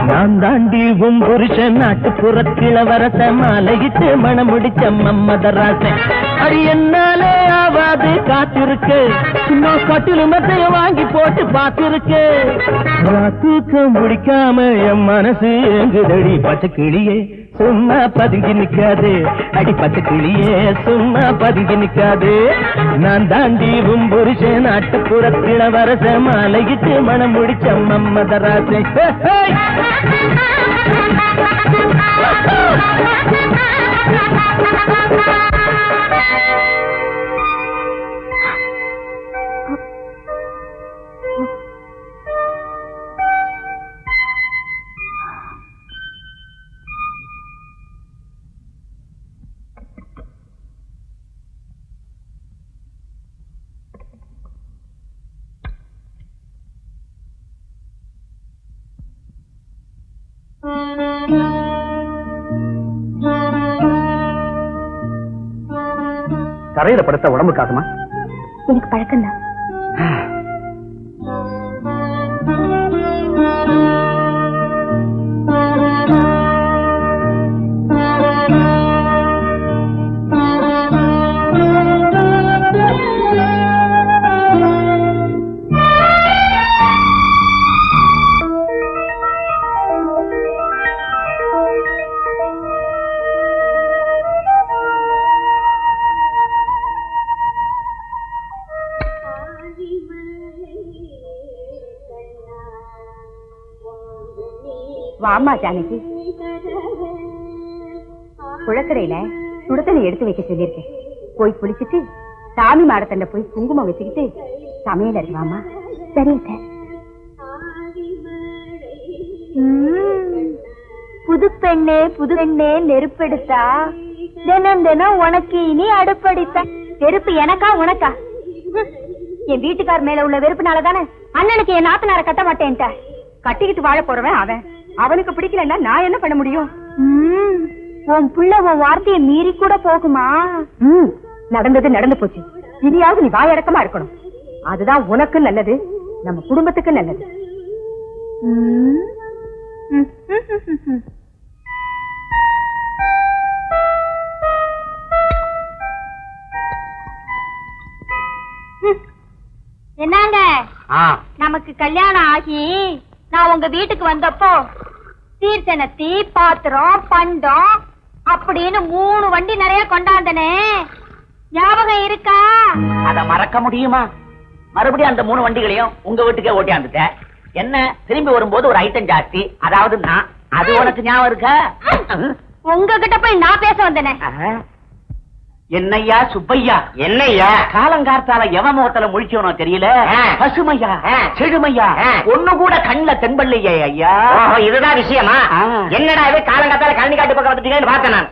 நான் தாண்டி உன் புருஷன் நாட்டுப்புறத்தில வரச மாலையிட்டு மனம் முடிச்ச மம்மதராசன் அடி என்னாலே ஆவாது காத்திருக்கு இன்னும் கட்டிலு மெத்தைய வாங்கி போட்டு பார்த்திருக்கு தூக்கம் முடிக்காம என் மனசு எங்குதடி பச்சை கிளியே சும்மா பதுங்கி நிக்காது அடி பச்சை கிளியே சும்மா பதுங்கி நிக்காது நான் தாண்டி உன் புருஷன் நாட்டுப்புறத்தில வரச மாலையிட்டு மனம் முடிச்ச மம்மதராசை தரையில படுத்த உடம்பு காக்குமா? எனக்கு பழக்கம்தான். வாமா ஜானகி, குளக்கரையில சுடுதண்ணி எடுத்து வைக்க சொல்லியிருக்கேன். போய் குளிச்சுட்டு சாமி மாடத்தண்ட போய் குங்குமம் வச்சுக்கிட்டு சமையல் இருக்குவாமா. சரி புது பெண்ணே நெருப்பெடுத்தா தினம் தினம் உனக்கு இனி அடுப்படித்த நெருப்பு எனக்கா உனக்கா? என் வீட்டுக்கார் மேல உள்ள வெறுப்புனாலதானே அண்ணனுக்கு என் நாத்தனார கட்ட மாட்டேன்ட்ட. கட்டிக்கிட்டு வாழ போறவன் அவன், அவனுக்கு பிடிக்கலன்னா நான் என்ன பண்ண முடியும்? உன் புள்ள உன் வார்த்தையை மீறி கூட போகுமா? நடந்தது நடந்து போச்சு. இனியாவது நீ வாயடக்கமா இருக்கணும். அதுதான் உனக்கு நல்லது, நம்ம குடும்பத்துக்கு நல்லது. என்னங்க நமக்கு கல்யாணம் ஆகி நான் உங்க வீட்டுக்கு வந்தப்போ சீர்தனத்தி பாத்திரம் பண்டம் அப்படின்னு 3 வண்டி நிறைய கொண்டாந்தனே, ஞாபகம் இருக்கா? அத மறக்க முடியுமா? மறுபடியும் அந்த 3 வண்டிகளையும் உங்க வீட்டுக்கே ஓட்டியாந்துட்ட. என்ன திரும்பி வரும்போது ஒரு ஐட்டம் ஜாஸ்தி, அதாவது நான். அது உனக்கு ஞாபகம் இருக்கா? உங்ககிட்ட போய் நான் பேச வந்தனே. என்னையா சுப்பையா, என்னையா காலங்கார்த்தால எவன் முகத்துல முழிச்சவனோ தெரியல. பசுமையா செழுமையா ஒண்ணு கூட கண்ணுல தென்பல்லையே ஐயா. இதுதான் விஷயமா? என்னடா இது காலங்காத்தால கழனி காட்டு பக்கம் வந்துட்டீங்கன்னு பார்த்தேன் நான்.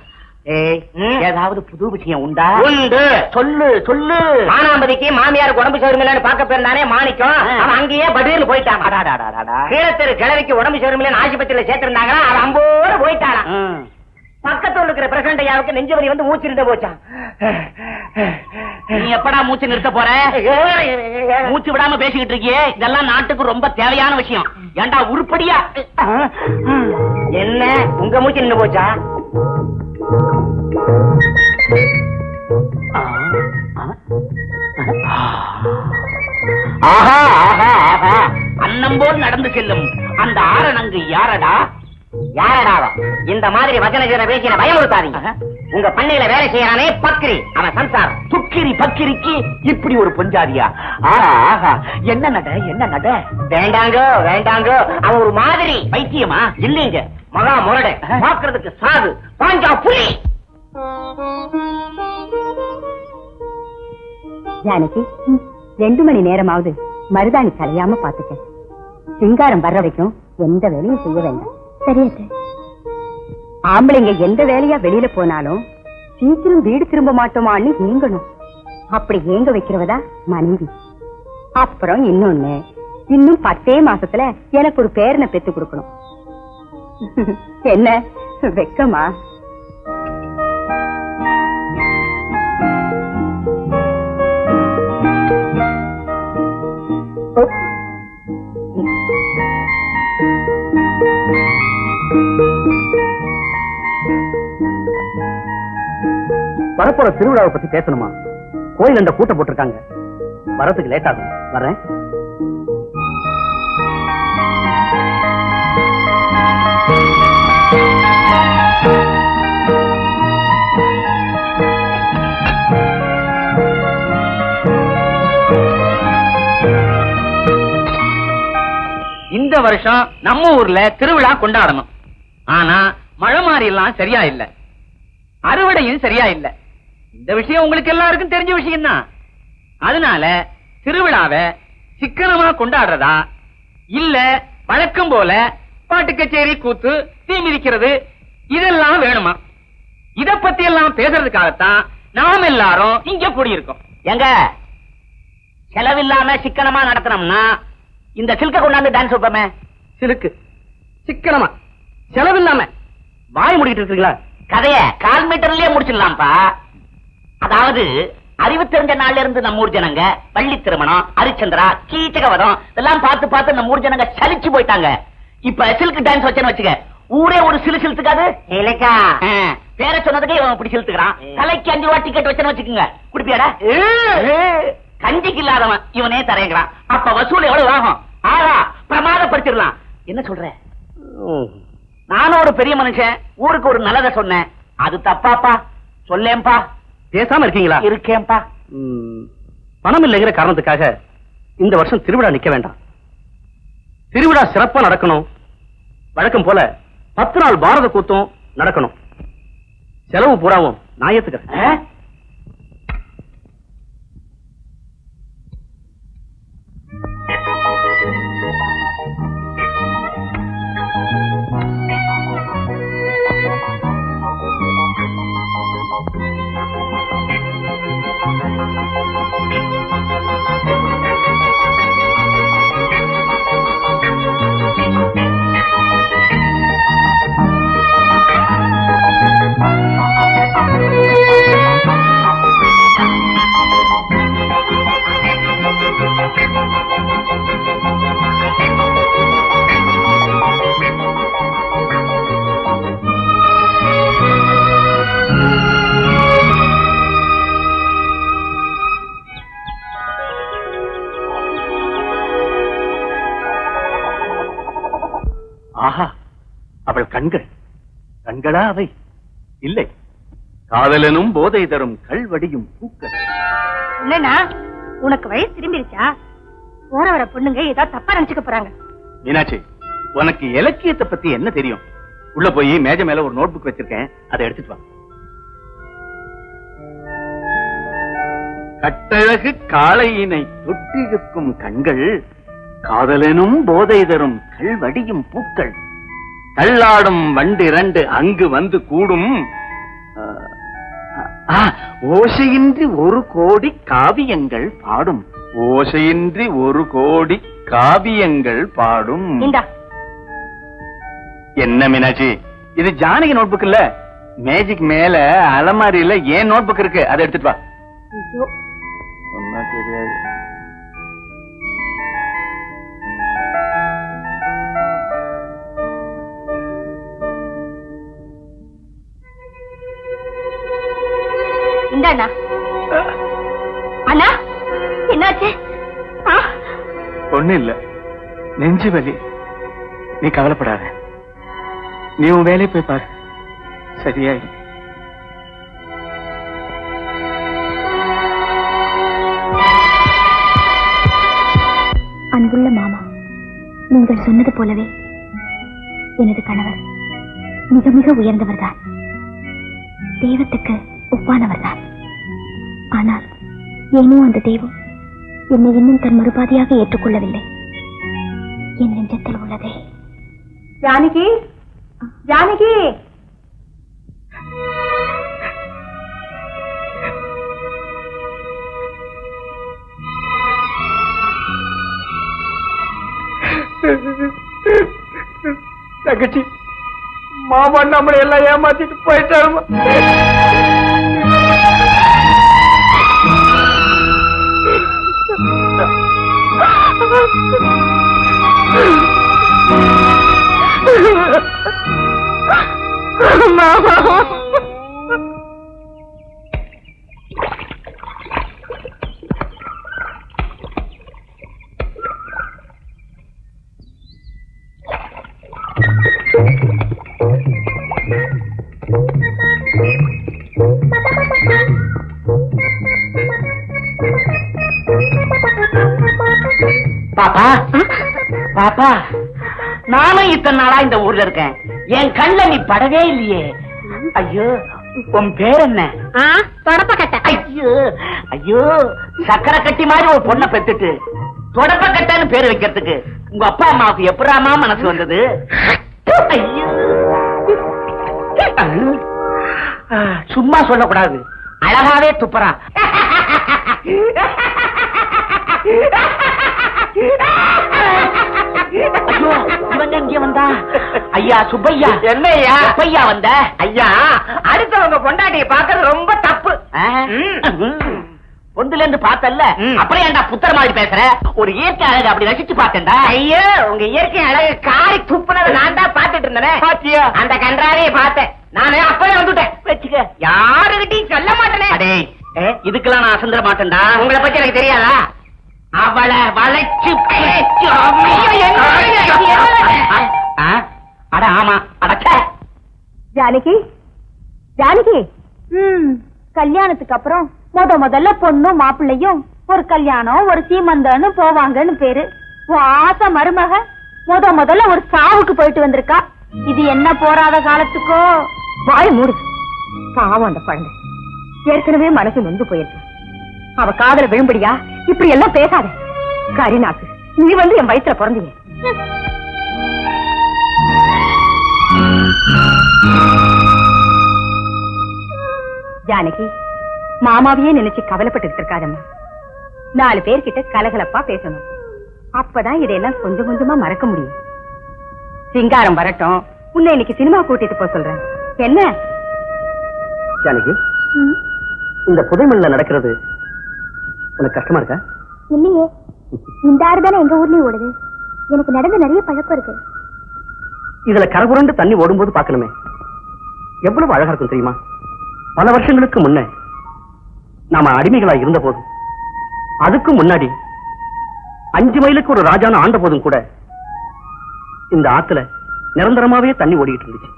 ஏதாவது புது விஷயம் உண்டா? உண்டு, சொல்லு சொல்லு. மானாம்பதிக்கு மாமியார் உடம்பு சோறுமில்லன்னு பார்க்க போயிருந்தானே மாணிக்கம், அவன் அங்கேயே படீர்னு போயிட்டான். கீழத்தெரு கிழவிக்கு உடம்பு சோறுமில்லன்னு ஆஸ்பத்திரியில சேர்த்திருந்தாங்களா, அவன் அம்போடு போயிட்டான். பக்கத்துல இருக்கிற பிரசிடண்ட் ஐயாவுக்கு நெஞ்சு வலி வந்து மூச்சு நிறுத்த போச்சான். நீ எப்படா மூச்சு நிறுத்த போற? மூச்சு விடாம பேசிக்கிட்டு இருக்கியே, இதெல்லாம் நாட்டுக்கு ரொம்ப தேவையான விஷயம். ஏண்டா உருப்படியா? என்ன உங்க மூச்சு நின்று போச்சா? ஆஹா ஆஹா ஆஹா, அன்னம் போல் நடந்து செல்லும் அந்த ஆரணங்கு யாரடா? யாரடாவா? இந்த மாதிரி வச்சன பேசின பயமுறுத்தாதீங்க. உங்க பண்ணையில வேலை செய்யறானே பக்கிரி, அவன் சம்சார். துக்கிரி பக்கிரிக்கு இப்படி ஒரு பொஞ்சாதியா? ஆஹா ஆஹா, என்ன நட என்ன நட? வேண்டாங்க வேண்டாங்க, அவன் ஒரு மாதிரி பைத்தியமா? இல்லீங்க, மகா முரட, பாக்குறதுக்கு சாது பாஞ்சா புலி. ஜானகி, 2 மணி நேரமாவது மருதாணி கலையாம பாத்துக்க. சிங்காரம் வர்ற வரைக்கும் எந்த வேலையும் செய்ய வேண்டாம். சரியா? ஆம்பளைங்க எந்த வேலையா வெளியில போனாலும் சீக்கிரம் வீடு திரும்ப மாட்டோமான்னு ஏங்கணும். அப்படி ஏங்க வைக்கிறவதா மனைவி. அப்புறம் இன்னொன்னு, இன்னும் 10 மாசத்துல எனக்கு ஒரு பேரனை பெத்து கொடுக்கணும். என்ன வெக்கமா? வரப்போற திருவிழாவை பத்தி பேசணுமா? கோயில் அந்த கூட்டம் போட்டிருக்காங்க, வரதுக்கு லேட் ஆகும். வரேன். இந்த வருஷம் நம்ம ஊர்ல திருவிழா கொண்டாடணும். ஆனா மழை மாறி எல்லாம் சரியா இல்ல, அறுவடையும் சரியா இல்ல. இந்த விஷயம் உங்களுக்கு எல்லாருக்கும் தெரிஞ்ச விஷயம் தான். அதனால திருவிழாவை சிக்கனமா கொண்டாடுறதா இல்ல வழக்கம் போல பாட்டு கச்சேரி கூத்து தீ மிதிக்கிறது இதெல்லாம் வேணுமா? இத பத்தி எல்லாம் பேசுறதுக்காகத்தான் நாம் எல்லாரும் இங்க கூடியிருக்கோம். எங்க செலவில்லாம சிக்கனமா நடத்தணும்னா இந்த சில்க கொண்டாந்து டான்ஸ் வைப்பமே. சிலுக்கு சிக்கனமா செலவில்லாம வாய் முடிக்கிட்டு இருக்கீங்களா? கதைய 1/4 மீட்டர்லயே முடிச்சிடலாம்ப்பா. அதாவது அறிவு தெரிஞ்ச நாள்ல இருந்து நம்ம ஊர் ஜனங்க பள்ளி திருமணம், ஹரிச்சந்திரா, கீச்சகவதம் இதெல்லாம் பார்த்து பார்த்து நம்ம ஊர் ஜனங்க சலிச்சு போயிட்டாங்க. இப்ப சில்க் டான்ஸ் வச்சேன்னு வச்சுக்க, ஊரே ஒரு சிலு சிலுத்துக்காது. பேர சொன்னதுக்கு இவன் இப்படி சிலுத்துக்கிறான். தலைக்கு 5 ரூபா டிக்கெட் வச்சேன்னு வச்சுக்கோங்க, குடிப்பியாடா? கஞ்சிக்கு இல்லாதவன் இவனே தரேங்கிறான். அப்ப வசூல் எவ்வளவு ஆகும்? ஆகா, பிரமாதப்படுத்திடலாம். என்ன சொல்ற? நானும் ஒரு பெரிய மனுஷன், ஊருக்கு ஒரு நல்லதை சொன்னேன். அது தப்பாப்பா? சொல்லேன்பா. பேசாம இருக்கீங்களா? இருக்கேன்பா. பணம் இல்லைங்கிற காரணத்துக்காக இந்த வருஷம் திருவிழா நிக்க வேண்டாம். திருவிழா சிறப்பா நடக்கணும். வழக்கம் போல 10 நாள் பாரத கூத்தும் நடக்கணும். செலவு பூராவும் நான் ஏத்துக்கிறேன். ஆஹா, அவள் கண்களா அவை? இல்லை, காதலனும் போதை தரும் கல்வடியும் பூக்கள். என்னன்னா உனக்கு வயசு திரும்பிருச்சா? போற வர பொண்ணுங்க ஏதாவது தப்பா நினைச்சுக்க போறாங்க. மீனாட்சி, உனக்கு இலக்கியத்தை பத்தி என்ன தெரியும்? உள்ள போய் மேஜை மேல ஒரு நோட் புக் வச்சிருக்கேன், அதை எடுத்துட்டு வா. கட்டழகு காளையினை தொட்டிருக்கும் கண்கள், காதலனும் போதை தரும் கல்வடியும் பூக்கள், கல்லாடும் வண்டிரண்டு அங்கு வந்து கூடும், ஓசையின்றி 1 கோடி காவியங்கள் பாடும், ஓசையின்றி 1 கோடி காவியங்கள் பாடும். என்ன மீனாட்சி, இது ஜானகி நோட் புக் இல்ல, மேஜிக் மேல அலமாரியில ஏன் நோட் புக் இருக்கு, அதை எடுத்துட்டு வா. சொன்னா தெரியாது. இந்தாண்ணா. அண்ணா, என்னாச்சு? ஒண்ணு இல்ல, நெஞ்சு வலி. நீ கவலைப்படாத, நீ உன் வேலையை போய் பாரு, சரியாயிடும். அன்புள்ள மாமா, நீங்கள் சொன்னது போலவே எனது கணவர் மிக மிக உயர்ந்தவர்தான், தெய்வத்துக்கு ஒப்பானவர்தான். ஆனால் ஏனோ அந்த தெய்வம் என்னை இன்னும் தன் மறுபாதியாக ஏற்றுக்கொள்ளவில்லை. என் நெஞ்சத்தில் உள்ளதே. ஜானகி, ஜானகி, தங்கச்சி, மாமா நம்மளை எல்லாம் ஏமாத்திட்டு போயிட்டாருமா. மாமா, பாப்பா, பாப்பா, நானும் இத்தனை நாளா இந்த ஊர்ல இருக்கேன், என் கண்ணுல நீ படவே இல்லையே. ஐயோ, உன் பேர் என்ன? தொடப்பக்கட்டை. ஐயோ ஐயோ, சக்கரை கட்டி மாதிரி ஒரு பொண்ணை பெத்துட்டு தொடப்பக்கட்டைன்னு பேர் வைக்கிறதுக்கு உங்க அப்பா அம்மாவுக்கு எப்படாமா மனசு வந்தது? ஐயோ, சும்மா சொல்லக்கூடாது, அழகாவே துப்புறான். இவங்க இங்க வந்தா? ஐயா சுப்பையா. என்னையா சுப்பையா வந்த? ஐயா, அடுத்தவங்க பொண்டாட்டியை பார்க்கறது ரொம்ப தப்பு. பொந்துல இருந்து பார்த்தல்ல, அப்புறம் ஏன்டா புத்தர் மாதிரி பேசுற? ஒரு இயற்கை அழகு அப்படி ரசிச்சு பார்த்தேன்டா. ஐயோ, உங்க இயற்கை அழகு காரி துப்புனது நான் தான் பாத்துட்டு இருந்தேன். பாத்தியா? அந்த கன்றாவையே பார்த்தேன் நானே, அப்பவே வந்துட்டேன். வச்சுக்க, யாருகிட்டையும் சொல்ல மாட்டேனே. அடே, இதுக்கெல்லாம் நான் அசந்திர மாட்டேன்டா. உங்களை பத்தி எனக்கு தெரியாதா? அவளை வளைச்சு அட ஆமா அடச்ச. ஜானகி, ஜானகி, கல்யாணத்துக்கு அப்புறம் முதல்ல பொண்ணும் மாப்பிள்ளையும் ஒரு கல்யாணம் ஒரு சீமந்தன்னு போவாங்கன்னு பேரு. வாச மருமக முதல்ல ஒரு சாவுக்கு போயிட்டு வந்திருக்கா. இது என்ன போராத காலத்துக்கோ? வாய் மூடு. பாவம் அந்த குழந்தை ஏற்கனவே மனசு நொந்து போயிருக்கு. அவ காதல விழும்படியா இப்படி எல்லாம் பேசாத. கரிநாக்கு, நீ வந்து என் வயிற்றுல பிறந்தீங்க. ஜானகி, மாமாவையே நினைச்சு கவலைப்பட்டு இருக்காதம்மா. 4 பேர்கிட்ட கலகலப்பா பேசணும். அப்பதான் இதையெல்லாம் கொஞ்சம் கொஞ்சமா மறக்க முடியும். சிங்காரம் வரட்டும், உன்னை இன்னைக்கு சினிமா கூட்டிட்டு போக சொல்றேன். என்ன ஜானகி, இந்த புதைமல்ல நடக்கிறது உனக்கு கஷ்டமா இருக்கா? இல்லையே, இந்த ஆறு தானே எங்க ஊர்லயும் ஓடுது. எனக்கு நடந்து நிறைய பழக்கம் இருக்கு. இதுல கரகுரண்டு தண்ணி ஓடும்போது பாக்கணுமே, எவ்வளவு அழகா இருக்கும் தெரியுமா? பல வருஷங்களுக்கு முன்ன நாம அடிமைகளா இருந்த போது, அதுக்கும் முன்னாடி 5 மைலுக்கு ஒரு ராஜான ஆண்ட போதும் கூட இந்த ஆத்துல நிரந்தரமாவே தண்ணி ஓடிட்டு இருந்துச்சு.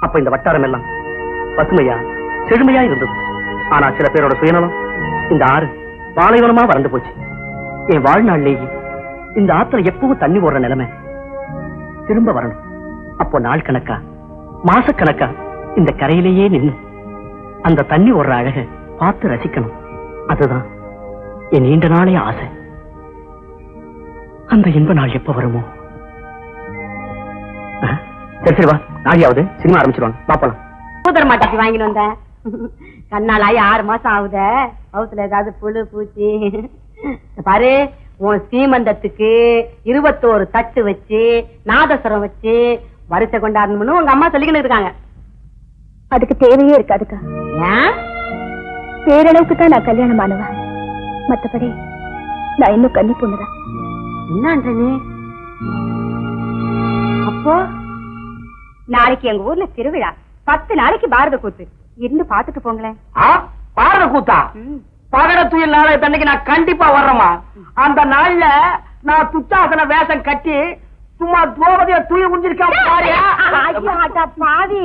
அப்ப இந்த வட்டாரம் எல்லாம் பசுமையா செழுமையா இருந்தது. ஆனா சில பேரோட சுயநலம் இந்த ஆறு பாலைவனமா வறண்டு போச்சு. என் வாழ்நாள்லேயே இந்த ஆத்துல எப்பவும் தண்ணி ஓடுற நிலைமை திரும்ப வரணும். அப்போ நாள் கணக்கா மாசக்கணக்கா இந்த கரையிலேயே நின்று அந்த தண்ணி ஓடுற அழக பார்த்து ரசிக்கணும். அதுதான் என் நீண்ட நாளே ஆசை. அந்த இன்ப நாள் எப்ப வருமோ? சரி சரி வா, நாளையாவது சினிமா ஆரம்பிச்சிருவாங்க, பாப்பலாம். பூதர் மாட்டாப்பி வாங்கிட்டு வந்தேன். கண்ணாலாயி 6 மாசம் ஆகுத. ஹவுஸ்ல ஏதாவது புழு பூச்சி பாரு. உன் சீமந்தத்துக்கு 21 தட்டு வச்சு நாதஸ்வரம் வச்சு வரிசை கொண்டாடணும்னு உங்க அம்மா சொல்லிக்கிட்டு இருக்காங்க. அதுக்கு தேவையே இருக்காதுக்கா. ஏன்? பேரளவுக்கு தான் நான் கல்யாணம் ஆனவன். மத்தபடி நான் இன்னும் கன்னி பொண்ணுதான். என்ன நீ? அப்போ நாளைக்கு எங்க ஊர்ல திருவிழா. 10 நாளைக்கு பாரத கூத்து. இருந்து பாத்துட்டு போங்களேன். பாரத கூத்தா? பகட துயில் நாளை தண்ணிக்கு நான் கண்டிப்பா வர்றேமா. அந்த நாள்ல நான் துச்சாசன வேஷம் கட்டி சும்மா துரோபதிய துயில் குஞ்சிருக்கேன் பாவி.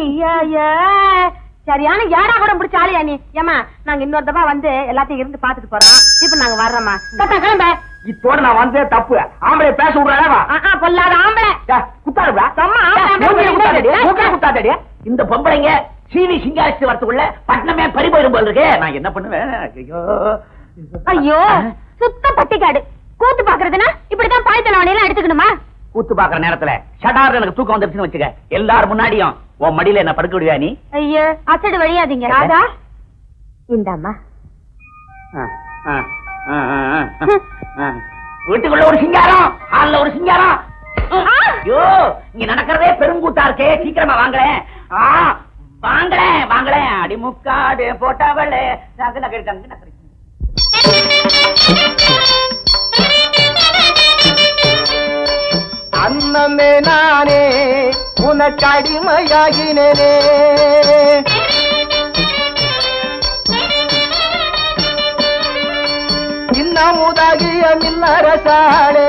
சரியான ஏடா கூட பிடிச்ச ஆளியா நீ. ஏமா நாங்க இன்னொரு தடவை வந்து எல்லாத்தையும் இருந்து பாத்துட்டு போறோம். இப்ப நாங்க வர்றோமா? கிளம்ப. இத்தோட நான் வந்தே தப்பு. ஆம்பளை பேச விடுறாவா? பொல்லாத ஆம்பளை. குத்தாதடி. இந்த பொம்பளைங்க சீனி சிங்காரிச்சு வரத்துக்குள்ள பட்டணமே பறிபோயிரும் போல இருக்கு. நான் என்ன பண்ணுவேன்? ஐயோ சுத்த பட்டிக்காடு. கூத்து பாக்குறதுன்னா இப்படித்தான் பாய்த்தலவனையெல்லாம் எடுத்துக்கணுமா? கூத்து பாக்குற நேரத்துல ஷடார் எனக்கு தூக்கம் வந்துருச்சுன்னு வச்சுக்க. எல்லாரும் முன்னாடியும் உன் மடியில என்ன படுக்க விடுவா நீ? ஐயோ அசடு வழியாதீங்க. ராதா இந்தாம்மா. வீட்டுக்குள்ள ஒரு சிங்காரம், ஹால்ல ஒரு சிங்காரம். ஐயோ இங்க நடக்கிறதே பெருங்கூத்தா இருக்கே. சீக்கிரமா வாங்களேன், வாங்களேன் வாங்களேன். அடிமுக்காடு போட்டவளே நகை நகை நகை நகை. அன்னமே நானே உனக்கு அடிமையாகினேனே. இன்னமுதாகிய மின்னரசாளே,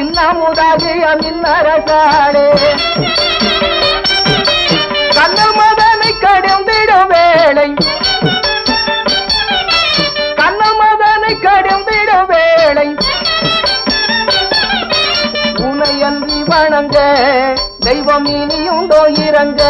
இன்னமுதாகிய மின்னரசாளே. கண்ணல் மதனை கடிந்திடும் வேளை, கண்ணல் மதனை கடிந்திடும் வேளை. உனையன்றி வணங்க தெய்வம் இனியுண்டோ இறங்க.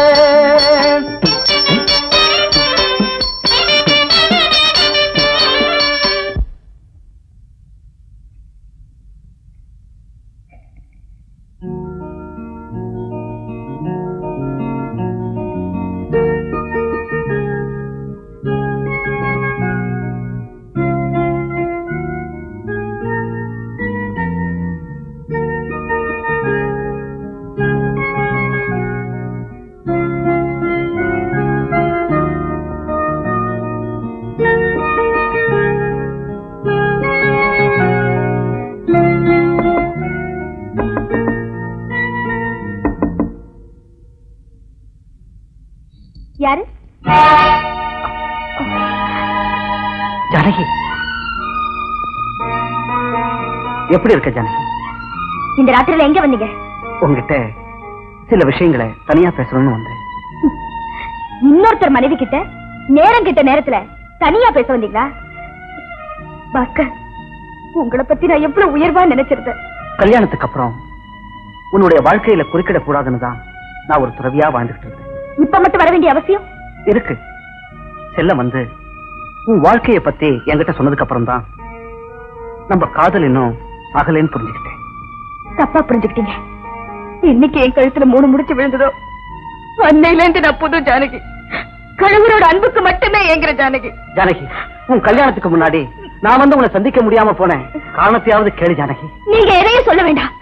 யாரு? ஜானகி எப்படி இருக்க ஜானகி? இந்த ராத்திரில எங்க வந்தீங்க? உங்ககிட்ட சில விஷயங்களை தனியா பேசணும்னு வந்தேன். இன்னொருத்தர் மனைவி கிட்ட நேரம் கிட்ட நேரத்துல தனியா பேச வந்தீங்களா? பாஸ்கர், உங்களை பத்தி நான் எவ்வளவு உயர்வா நினைச்சிருந்தேன். கல்யாணத்துக்கு அப்புறம் உன்னுடைய வாழ்க்கையில குறுக்கிட கூடாதுன்னு தான் நான் ஒரு துறவியா வாழ்ந்துட்டு இருந்தேன். இப்ப மட்டும் வர வேண்டிய அவசியம் இருக்கு. செல்ல வந்து உன் வாழ்க்கைய பத்தி என்கிட்ட சொன்னதுக்கு அப்புறம் தான் நம்ம காதல் இன்னும் அகலேன்னு புரிஞ்சுக்கிட்டேன். தப்பா புரிஞ்சுக்கிட்டீங்க. இன்னைக்கு என் கழுத்துல 3 முடிச்சு விழுந்ததோ அன்னையில இருந்து நான் புது ஜானகி. கழுவரோட அன்புக்கு மட்டுமே ஏங்குற ஜானகி. ஜானகி, உன் கல்யாணத்துக்கு முன்னாடி நான் வந்து உன்னை சந்திக்க முடியாம போனேன். காரணத்தையாவது கேளு ஜானகி. நீங்க எதையும் சொல்ல வேண்டாம்.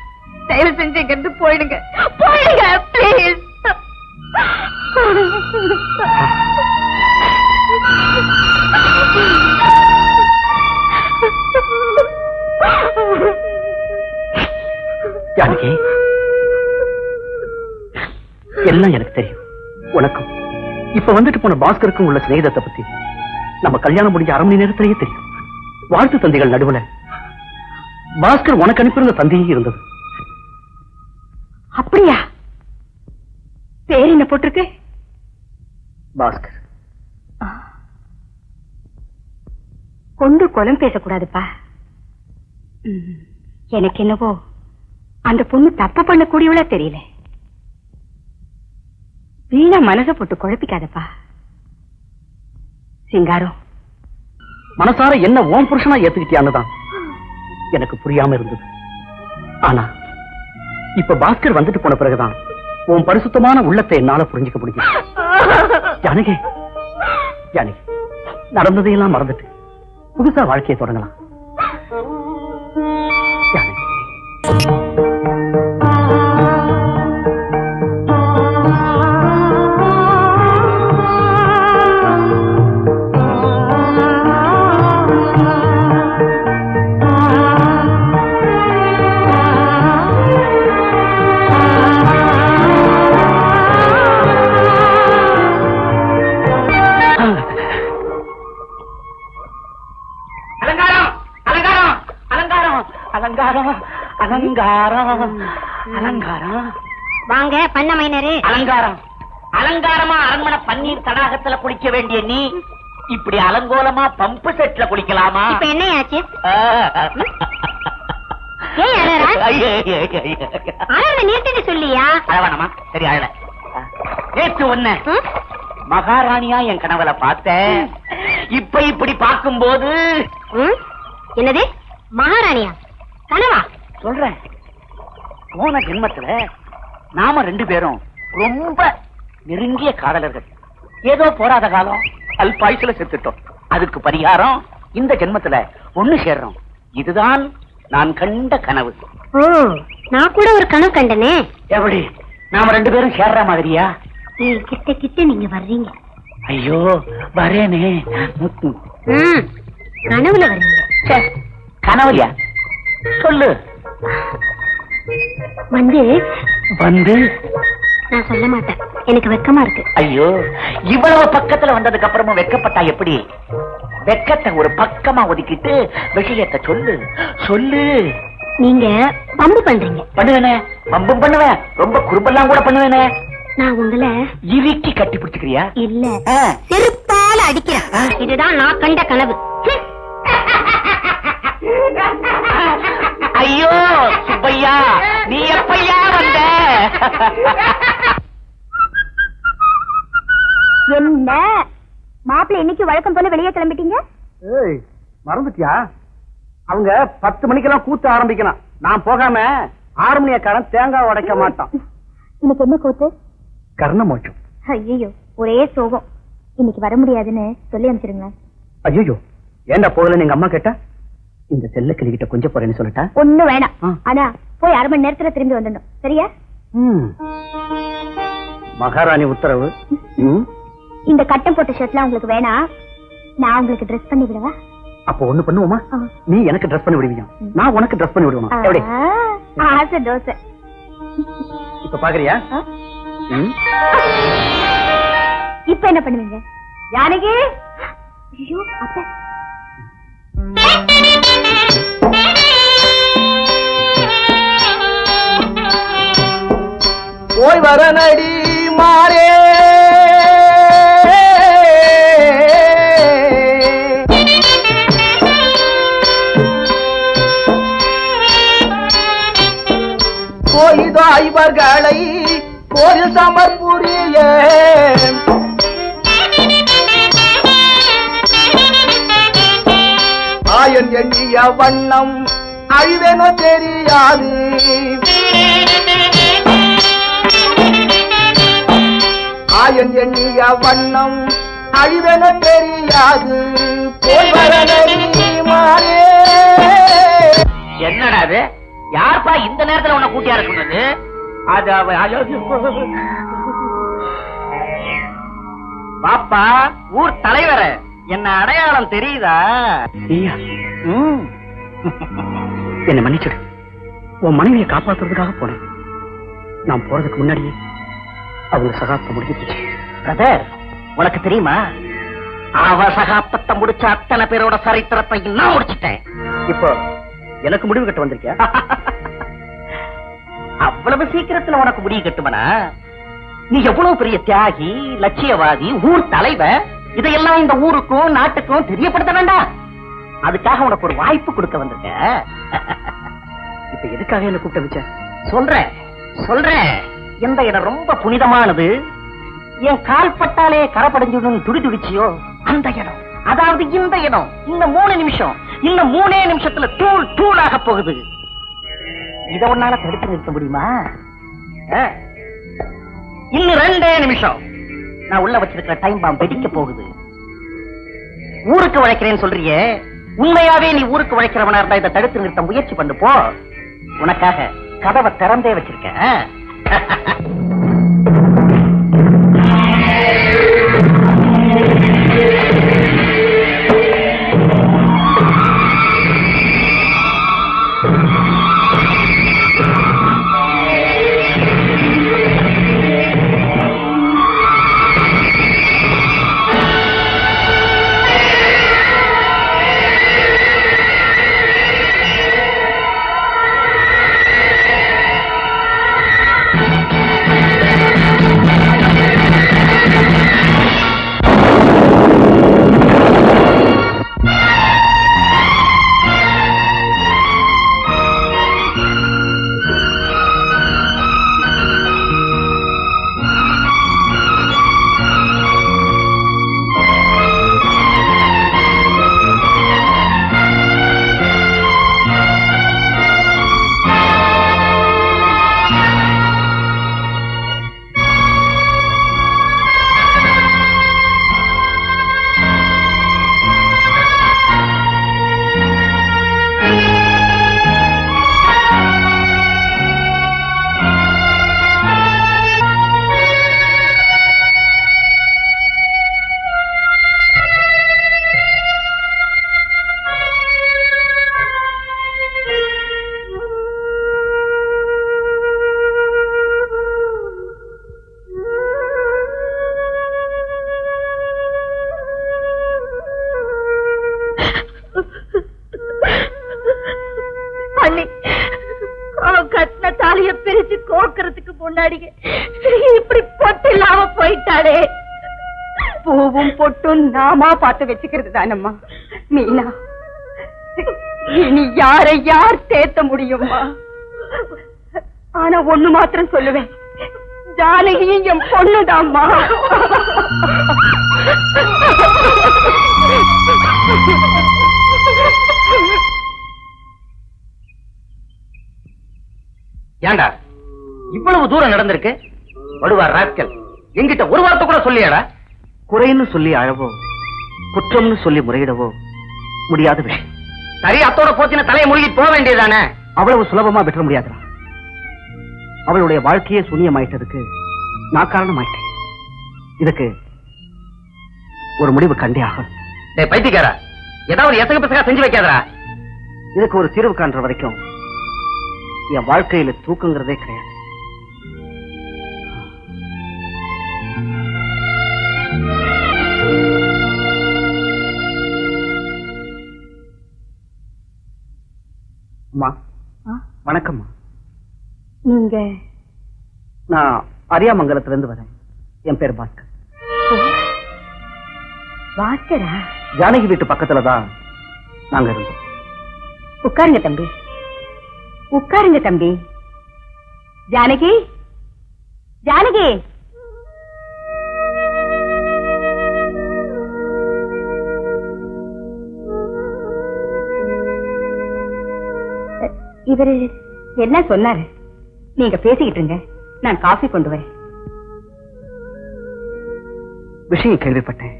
தயவு செஞ்சு இங்க இருந்து போயிடுங்க, போயிடுங்க பிளீஸ். ஜானகி, எல்லாம் எனக்கு தெரியும். உனக்கும் இப்ப வந்துட்டு போன பாஸ்கருக்கும் உள்ள சிநேகிதத்தை பத்தி நம்ம கல்யாணம் முடிஞ்ச 1/2 மணி நேரத்திலேயே தெரியும். வாழ்த்து தந்திகள் நடுவுல பாஸ்கர் உனக்கு அனுப்பியிருந்த தந்தையே இருந்தது. அப்படியா? பேர் என்ன போட்டிருக்கு? பாஸ்கர். கொண்டு கொலம் பேசக்கூடாதுப்பா. எனக்கு என்னவோ அந்த பொண்ணு தப்பு பண்ணக்கூடியவளா தெரியல. வீணா மனசை போட்டு குழப்பிக்காதப்பா. சிங்காரம், மனசார என்ன ஓம் புருஷனா ஏத்துக்கிட்டியான்னுதான் எனக்கு புரியாம இருந்தது. ஆனா இப்ப பாஸ்கர் வந்துட்டு போன பிறகுதான் உன் பரிசுத்தமான உள்ளத்தை என்னால புரிஞ்சுக்க முடியும். ஜானகி, ஜானகி, நடந்ததையெல்லாம் மறந்துட்டு புதுசா வாழ்க்கையை தொடங்கலாம். ஜானகி, அலங்காரம், அலங்காரம், அலங்காரம். வாங்க பண்ண மைனரு. அலங்காரம் அலங்காரமா அரண்மனை பன்னீர் தடாகத்துல குளிக்க வேண்டிய நீ இப்படி அலங்கோலமா பம்பு செட்ல குளிக்கலாமா? இப்ப என்னையாச்சு? நிறுத்திட்டு சொல்லியா? அழவானமா? சரி, அழல. நேற்று ஒண்ணு மகாராணியா என் கனவுல பார்த்தேன். இப்ப இப்படி பார்க்கும்போது என்னது மகாராணியா கனவா? சொல்றேன். போன ஜென்மத்துல நாம 2 பேரும் ரொம்ப நெருங்கிய காதலர்கள். ஏதோ போராத காலம் அல்பாயுசுல செத்துட்டோம். அதுக்கு பரிகாரம் இந்த ஜென்மத்துல ஒண்ணு சேர்றோம். இதுதான் நான் கண்ட கனவு. ஓ, நான் கூட ஒரு கனவு கண்டனே. எப்படி? நாம 2 பேரும் சேர்ற மாதிரியா? கிட்ட கிட்ட நீங்க வர்றீங்க. ஐயோ, வரேனே. கனவுல வர்றீங்க. கனவுலையா? சொல்லு. வந்து வந்து நான் சொல்ல மாட்டேன், எனக்கு வெக்கமா இருக்கு. ஐயோ, இவ்வளவு பக்கத்துல வந்ததுக்கு அப்புறமும் வெக்கப்பட்டா எப்படி? வெக்கத்தை ஒரு பக்கமா ஒதுக்கிட்டு விஷயத்தை சொல்லு. சொல்லு. நீங்க பம்பு பண்றீங்க. பண்ணுவேனே, பம்பும் பண்ணுவேன், ரொம்ப குறும்பெல்லாம் கூட பண்ணுவேனே. நான் உங்களை இறுக்கி கட்டி பிடிச்சுக்கிறியா? இல்ல, செருப்பால அடிக்கிறேன். இதுதான் நான் கண்ட கனவு. ஐயோ சுப்பையா, நீ எப்பையா வந்த? என்ன மாப்பிள்ளை இன்னைக்கு வழக்கம் போல வெளியே கிளம்பிட்டீங்க? ஏய், மறந்துட்டியா? அவங்க 10 மணிக்கெல்லாம் கூத்து ஆரம்பிக்கணும். நான் போகாம 6 மணியக்காரன் தேங்காய் உடைக்க மாட்டான். இன்னைக்கு என்ன கூத்து? கர்ண மோட்சம். ஐயோ, ஒரே சோகம். இன்னைக்கு வர முடியாதுன்னு சொல்லி அனுப்பிச்சிருங்க. ஐயோ, ஏண்டா போகலன்னு எங்க அம்மா கேட்டா? இந்த செல்ல கிளிகிட்ட கொஞ்சம் போறேன்னு சொல்லிட்டா? ஒண்ணு வேணாம். ஆனா போய் 1/2 மணி நேரத்துல திரும்பி வந்துடணும். சரியா? மகாராணி உத்தரவு. இந்த கட்டம் போட்ட ஷர்ட்லாம் உங்களுக்கு வேணாம். நான் உங்களுக்கு ட்ரெஸ் பண்ணி விடவா? அப்ப ஒண்ணு பண்ணுவோமா? நீ எனக்கு ட்ரெஸ் பண்ணி விடுவியா, நான் உனக்கு ட்ரெஸ் பண்ணி விடுவோமா? எப்படி? ஆசை தோசை. இப்ப பாக்குறியா? இப்ப என்ன பண்ணுவீங்க? ஜானகி. ஐயோ அத்தை. போய் வர நடி மாறே. போய்தா இவர்களை ஒரு சமர்புரிய ஆயன் எண்ணிய வண்ணம் அழிவெனோ தெரியாது. ஆயன் எண்ணிய வண்ணம் அழிவென தெரியாது. போய் வர மாறே. என்னடா அது? யார்ப்பா இந்த நேரத்துல உன்னை கூட்டியா இருக்குன்னு? அது பாப்பா, ஊர் தலைவர என்ன அடையாளம் தெரியுதா? என்ன மன்னிச்சிடு. உன் மனைவியை காப்பாத்துறதுக்காக போனேன். நான் போறதுக்கு முன்னாடியே அவங்க சகாப்தம் முடிஞ்சிருச்சு. பிரதர், உனக்கு தெரியுமா, அவ சகாப்தத்தை முடிச்ச அத்தனை பேரோட சரித்திரத்தை நான் முடிச்சிட்டேன். இப்போ எனக்கு முடிவு கட்ட வந்திருக்கியா? அவ்வளவு சீக்கிரத்துல உனக்கு முடிவு கட்டுமனா? நீ எவ்வளவு பெரிய தியாகி, லட்சியவாதி, ஊர் தலைவர், இதையெல்லாம் இந்த ஊருக்கும் நாட்டுக்கும் தெரியப்படுத்த வேண்டாம். அதுக்காக உனக்கு ஒரு வாய்ப்பு கொடுக்க வந்திருக்க. இப்ப எதுக்காக என்ன கூப்பிட்ட வச்ச? சொல்றேன். இந்த இடம் ரொம்ப புனிதமானது. என் கால் பட்டாலே கரப்படைஞ்சுடும் துடி துடிச்சியோ அந்த இடம், அதாவது இந்த இடம், இந்த 3 நிமிஷம், இந்த 3 நிமிஷத்துல தூள் தூளாக போகுது. இத ஒன்னால தடுத்து நிறுத்த முடியுமா? இன்னும் 2 நிமிஷம் நான் உள்ள வச்சிருக்கிற டைம் பாம் வெடிக்க போகுது. ஊருக்கு உழைக்கிறேன்னு சொல்றியே, உண்மையாவே நீ ஊருக்கு உழைக்கிறவனா இருந்தா இதை தடுத்து நிறுத்த முயற்சி பண்ணு போ. உனக்காக கதவை திறந்தே வச்சிருக்கேன். இப்படி பொட்டு இல்லாம போயிட்டாளே. பூவும் பொட்டும் நாமா பார்த்து வச்சுக்கிறது தானம்மா மீனா. இனி யாரை யார் சேர்த்த முடியுமா? ஆனா ஒண்ணு மாத்திரம் சொல்லுவேன், ஜானகியும் என் பொண்ணுதாம்மா. ஏண்டா இவ்வளவு தூரம் நடந்திருக்கு? வடுவார் ராஸ்கல், எங்கிட்ட ஒரு வார்த்தை கூட சொல்லியாடா? குறைன்னு சொல்லி அழவோ, குற்றம்னு சொல்லி முறையிடவோ முடியாத விஷயம். சரி, அத்தோட போத்தின தலையை மூழ்கி போக வேண்டியதானே? அவ்வளவு சுலபமா விட்டுற முடியாதுடா. அவளுடைய வாழ்க்கையே சூன்யமாயிட்டதுக்கு நான் காரணமாயிட்டேன். இதுக்கு ஒரு முடிவு கண்டே ஆகும். பைத்தியக்காரா, ஏதாவது எசக பிசகா செஞ்சு வைக்காதா? இதுக்கு ஒரு தீர்வு காண்ற வரைக்கும் என் வாழ்க்கையில தூக்குங்கிறதே கிடையாது. அம்மா, வணக்கம்மா. நீங்க? நான் அரியாமங்கலத்துல இருந்து வரேன். என் பேர் பாஸ்கர். பாஸ்கரா? ஜானகி வீட்டு பக்கத்துலதான் நாங்க இருந்தோம். உட்காருங்க தம்பி, உட்காருங்க தம்பி. ஜானகி, ஜானகி. இவரு என்ன சொன்னாரு? நீங்க பேசிக்கிட்டு இருங்க, நான் காஃபி கொண்டு வரேன். விஷயம் கேள்விப்பட்டேன்.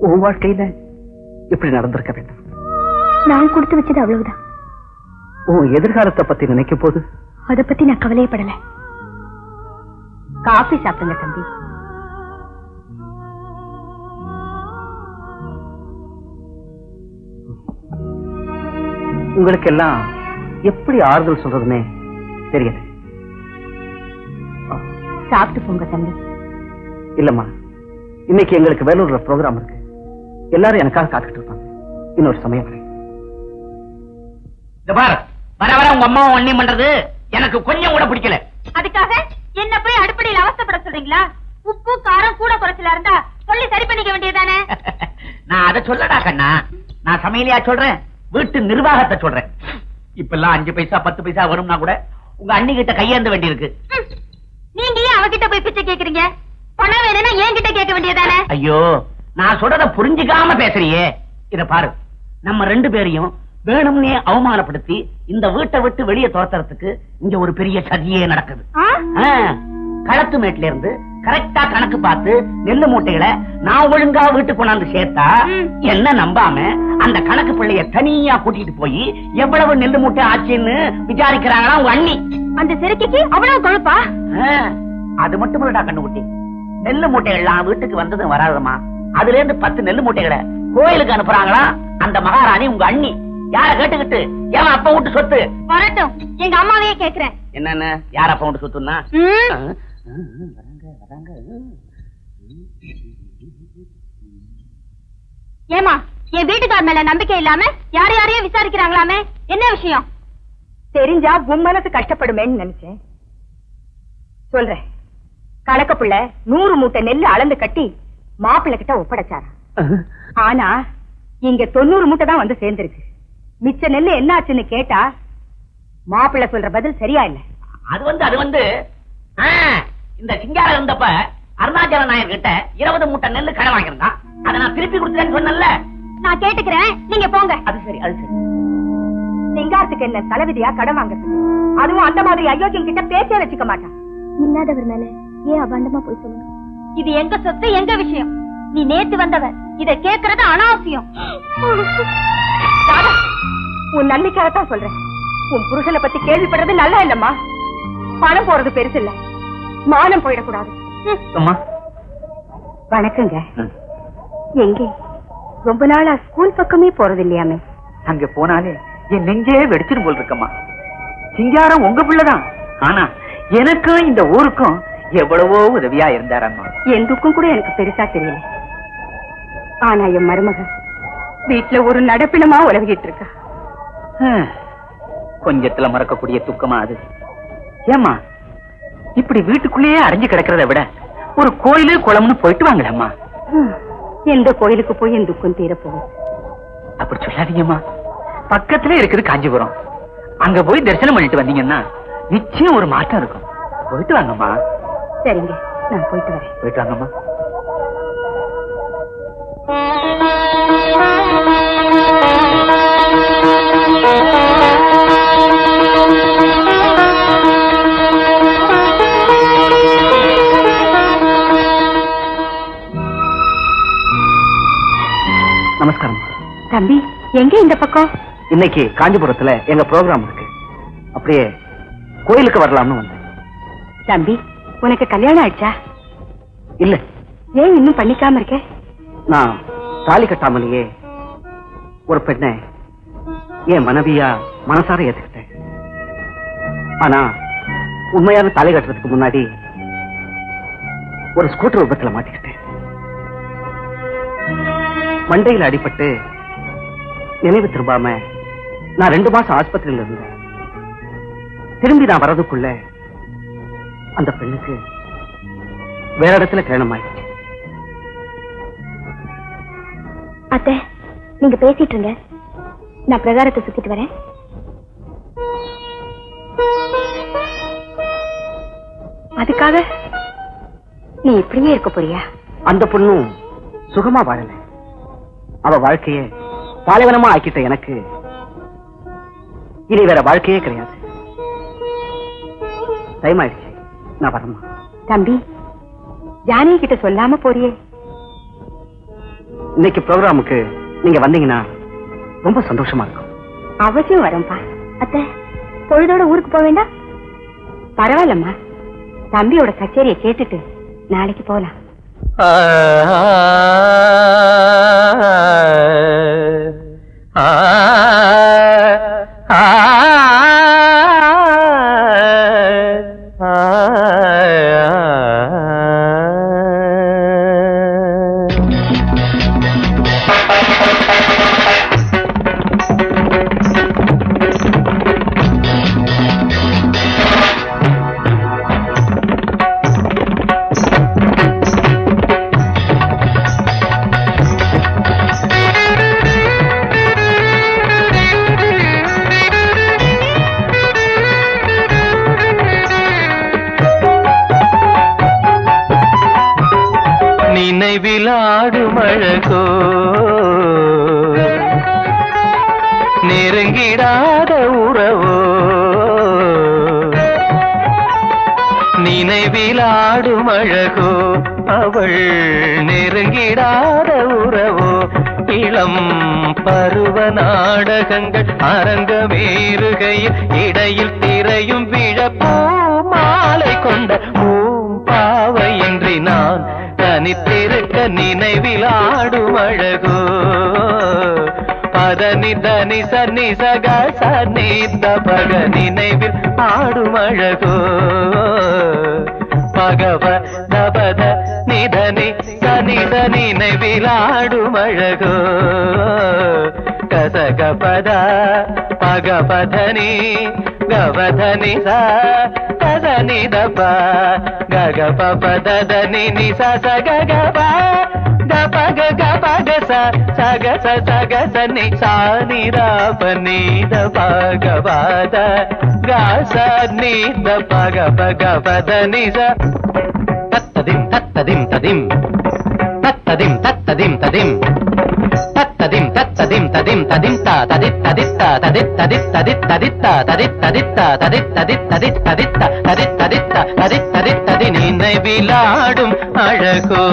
உன் வாழ்க்கையில இப்படி நடந்திருக்க வேண்டாம். நான் கொடுத்து வச்சது அவ்வளவுதான். உன் எதிர்காலத்தை பத்தி நினைக்கும் போது அதை பத்தி நான் கவலையப்படல. காஃபி சாப்பிடுங்க தம்பி. உங்களுக்கு எல்லாம் எப்படி ஆறுதல் சொல்றதுன்னே தெரியல. சாப்பிட்டு போங்க தம்பி. இல்லம்மா, இன்னைக்கு எங்களுக்கு வேலூர்ல ப்ரோக்ராம் இருக்கு. எல்லாரும் எனக்காக காத்துக்கிட்டு இருப்பாங்க. இன்னொரு சமயம் வரேன். வர வர உங்க அம்மாவும் அண்ணியும் பண்றது எனக்கு கொஞ்சம் கூட பிடிக்கல. அதுக்காக என்ன போய் அடுப்படியில் அவஸ்தைப்பட சொல்றீங்களா? உப்பு காரம் கூட குறைச்சலா இருந்தா சொல்லி சரி பண்ணிக்க வேண்டியதானே? நான் அதை சொல்லடா கண்ணா. நான் சமையலையா சொல்றேன், வீட்டு நிர்வாகத்தை சொல்றேன். இப்பெல்லாம் 5 பைசா 10 பைசா வரும்னா கூட உங்க அண்ணி கிட்ட கையேந்த வேண்டி இருக்கு. நீங்க ஏன் அவகிட்ட போய் பிச்சை கேக்குறீங்க? பணம் வேணும்னா என்கிட்ட கேட்க வேண்டியதானே? ஐயோ, நான் சொல்றத புரிஞ்சுக்காம பேசுறியே. இத பாரு, நம்ம 2 பேரையும் வேணும்னே அவமானப்படுத்தி இந்த வீட்டை விட்டு வெளியே துரத்துறதுக்கு இங்க ஒரு பெரிய சதியே நடக்குது. களத்து மேட்ல இருந்து கரெக்டா கணக்கு பார்த்து நெல்லு மூட்டைகளை நான் ஒழுங்கா வீட்டுக்கு கொண்டாந்து சேர்த்தா என்ன நம்பாம அந்த கணக்கு பிள்ளைய தனியா கூட்டிட்டு போய் எவ்வளவு நெல்லு மூட்டை ஆச்சுன்னு விசாரிக்கிறாங்களா உங்க அண்ணி. அந்த சிறுக்கைக்கு அவ்வளவு கொழுப்பா? அது மட்டும் இல்லடா கண்ணுக்குட்டி, நெல்லு மூட்டைகள்லாம் வீட்டுக்கு வந்ததும் வராதமா, அதுல இருந்து 10 நெல்லு மூட்டைகளை கோயிலுக்கு அனுப்புறாங்களா அந்த மகாராணி உங்க அண்ணி. யார கேட்டுக்கிட்டு ஏன் அப்பா வீட்டு சொத்து வரட்டும், எங்க அம்மாவையே கேக்குறேன். என்னன்னு யார் அப்பா வீட்டு சொத்துன்னா? ஏமா, என் வீட்டுக்கார மேல நம்பிக்கை இல்லாம யார் யாரையும் விசாரிக்கிறாங்களாமே, என்ன விஷயம்? தெரிஞ்சா உன் மனசு கஷ்டப்படுமேன்னு நினைச்சேன். சொல்றேன், கணக்க புள்ள 100 மூட்டை நெல்லு அளந்து கட்டி மாப்பிள்ளை கிட்ட ஒப்படைச்சாரா. ஆனா இங்க 90 மூட்டை தான் வந்து சேர்ந்திருக்கு. மிச்ச நெல்லு என்னாச்சுன்னு கேட்டா மாப்பிள்ளை சொல்ற பதில் சரியா இல்ல. அது வந்து இந்த சிங்காரம் இருந்தப்ப அருணாச்சல நாயர் கிட்ட 20 மூட்டை நெல்லு கடை வாங்கியிருந்தான். அதை நான் திருப்பி கொடுத்தேன்னு சொன்னேன்ல. நான் கேட்டுக்கிறேன், நீங்க போங்க. அது சரி, அது சரி. சிங்காரத்துக்கு என்ன தலைவிதியா கடன் வாங்குறதுக்கு? அதுவும் அந்த மாதிரி அயோக்கியம் கிட்ட பேச்சே வச்சுக்க மாட்டான். இல்லாதவர் மேல ஏன் அபாண்டமா போய் சொல்லணும்? இது எங்க சொத்து, எங்க விஷயம். நீ நேத்து வந்தவர், இத கேக்குறது அனாவசியம். உன் நன்மைக்காகத்தான் சொல்றேன். உன் புருஷனை பத்தி கேள்விப்படுறது நல்லா இல்லம்மா. பணம் போறது பெருசு இல்ல, மானம் போயிடக்கூடாது. வணக்கங்க. எங்கே ரொம்ப நாளா ஸ்கூல் பக்கமே போறது இல்லையாமே? அங்க போனாலே என் நெஞ்சே வெடிச்சிடும் போல் இருக்கம்மா. சிங்காரம் உங்க பிள்ளைதான், ஆனா எனக்கும் இந்த ஊருக்கும் எவ்வளவோ உதவியா இருந்தாரம்மா. என் துக்கம் கூட எனக்கு பெருசா தெரியல. ஆனா என் மருமக வீட்டுல ஒரு நடப்பினமா உலகிட்டு இருக்கா. கொஞ்சத்துல மறக்கக்கூடிய துக்கமா அது? ஏமா இப்படி வீட்டுக்குள்ளேயே அடைஞ்சு கிடக்கிறத விட ஒரு கோயிலு குளம்னு போயிட்டு வாங்கலாமா? எந்த கோயிலுக்கு போய் என் துக்கம் தீரப்போகும்? அப்படி சொல்லாதீங்கம்மா. பக்கத்துல இருக்குது காஞ்சிபுரம். அங்க போய் தரிசனம் பண்ணிட்டு வந்தீங்கன்னா நிச்சயம் ஒரு மாற்றம் இருக்கும். போயிட்டு வாங்கம்மா. சரிங்க, நான் போயிட்டு வரேன். போயிட்டு வாங்கம்மா. நமஸ்காரம். தம்பி, எங்க இந்த பக்கம்? இன்னைக்கு காஞ்சிபுரத்துல எங்க ப்ரோக்ராம் இருக்கு, அப்படியே கோயிலுக்கு வரலாம்னு வந்தேன். தம்பி, உனக்கு கல்யாணம் ஆயிடுச்சா? இல்ல. ஏன் இன்னும் பண்ணிக்காம இருக்க? நான் தாலி கட்டாமலேயே ஒரு பெண்ணை என் மனைவியா மனசார ஏத்துக்கிட்டேன். ஆனா உண்மையான தாலி கட்டுறதுக்கு முன்னாடி ஒரு ஸ்கூட்டர் விபத்துல மாட்டிக்கிட்டேன். மண்டையில் அடிபட்டு நினைவு திரும்பாம நான் 2 மாசம் ஆஸ்பத்திரியில இருந்தேன். திரும்பி நான் வரதுக்குள்ள அந்த பெண்ணுக்கு வேற இடத்துல கல்யாணம் ஆயிடுச்சு. அத்தை, நீங்க பேசிட்டு இருங்க, நான் பிரகாரத்தை சுத்திட்டு வரேன். அதுக்காக நீ இப்படியே இருக்க போறியா? அந்த பொண்ணும் சுகமா வாழல. அவ வாழ்க்கைய பாலைவனமா ஆக்கிட்ட எனக்கு இனி வேற வாழ்க்கையே கிடையாது. டைம் ஆயிடுச்சு, நான் வரமா. தம்பி, ஜானகி கிட்ட சொல்லாம போறியே? இன்னைக்கு ப்ரோக்ராமுக்கு நீங்க வந்தீங்கன்னா ரொம்ப சந்தோஷமா இருக்கும். அவசியம் வரம்பா. அத்தை, பொழுதோட ஊருக்கு போக வேண்டாம்? பரவாயில்லம்மா, தம்பியோட கச்சேரியை கேட்டுட்டு நாளைக்கு போலாம். நினைவிலாடும் அழகோ நெருங்கிடாத உறவோ நினைவிலாடும் அழகோ அவள் நெருங்கிடாத உறவோ இளம் பருவ நாடகங்கள் அரங்கமேறுகையில் இடையில் திரையும் விழப்போ மாலை கொண்ட பூம்பாவையின்றி நான் தனித்திருக்க நினைவிலாடும் அழகோ பதனி தனி சனி சக சனித பக நினைவில் ஆடும் அழகோ பகவ தபத நிதனி சனி சனி நினைவிலாடும் அழகோ கசக பத பகபதனி கவதனி ச கதனி தப கக பதனி நி ச கப பக பக சக சக சனி சானிராப நீத பகவாத காச நீத பக பகவதனி ச தத்ததிம் தத்ததிம் ததிம் தத்ததிம் தத்ததிம் ததிம் தத்ததிம் தத்ததிம் ததிம் ததிம் ததித் ததித்த ததித் ததித் ததித் ததித்த ததித் ததித்த ததித் ததித் ததித் ததித்த ததித் ததித்த ததித் ததித் ததி நினைவிலாடும் அழகோ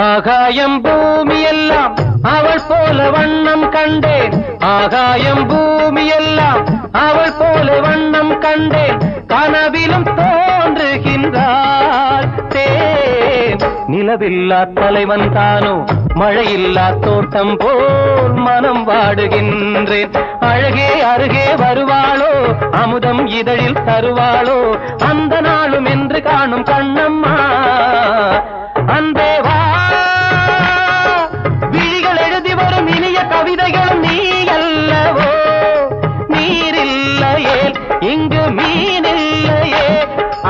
ஆகாயம் பூமி எல்லாம் அவள் போல வண்ணம் கண்டேன் ஆகாயம் பூமி எல்லாம் அவள் போல வண்ணம் கண்டேன் கனவிலும் தோன்றுகின்றாள் தேன் நிலவில்லா தலைவன் தானோ மழையில்லா தோட்டம் போல் மனம் வாடுகின்றேன் அழகே அருகே வருவாளோ அமுதம் இதழில் தருவாளோ அந்த நாளும் என்று காணும் கண்ணம்மா அந்தேவா விழிகள் எழுதி வரும் இனிய கவிதைகளும் நீ அல்லவோ நீரில்லையே இங்கு மீன் இல்லையே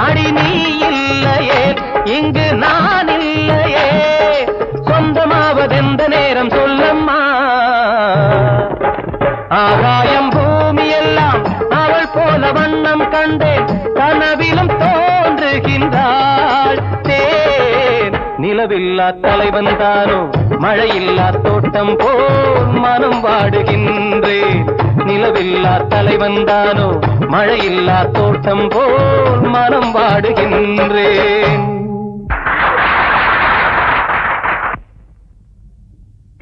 அடி நீ இல்லையே இங்கு நான் இல்லையே சொந்தமாவதெந்த நேரம் சொல்லம்மா ஆகாயம் பூமி எல்லாம் அவள் போல வண்ணம் கண்டேன் கனவிலும் தோன்றுகின்றாள் தேன் நிலவில்லா தலைவன் தானோ மழையில்லா தோட்டம் போல் மனம் வாடுகின்றேன் நிலவில்லா தலைவன் தானோ மழையில்லா தோட்டம் போல் மனம் வாடுகின்றேன்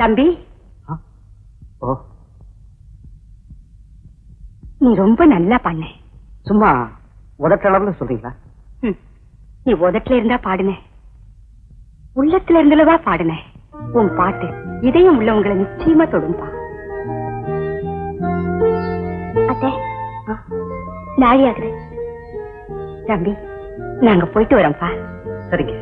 தம்பி நீ ரொம்ப நல்லா பண்ண சும்மா உதட்டளவுல சொல்றீங்களா நீ உதட்டுல இருந்தா பாடுன உள்ளத்துல இருந்துலவா பாடுன உன் பாட்டு இதயம் உள்ளவங்களை நிச்சயமா தொடும்பா அத்தை நாளை ஆகுது தம்பி நாங்க போயிட்டு வரோம்ப்பா சரிங்க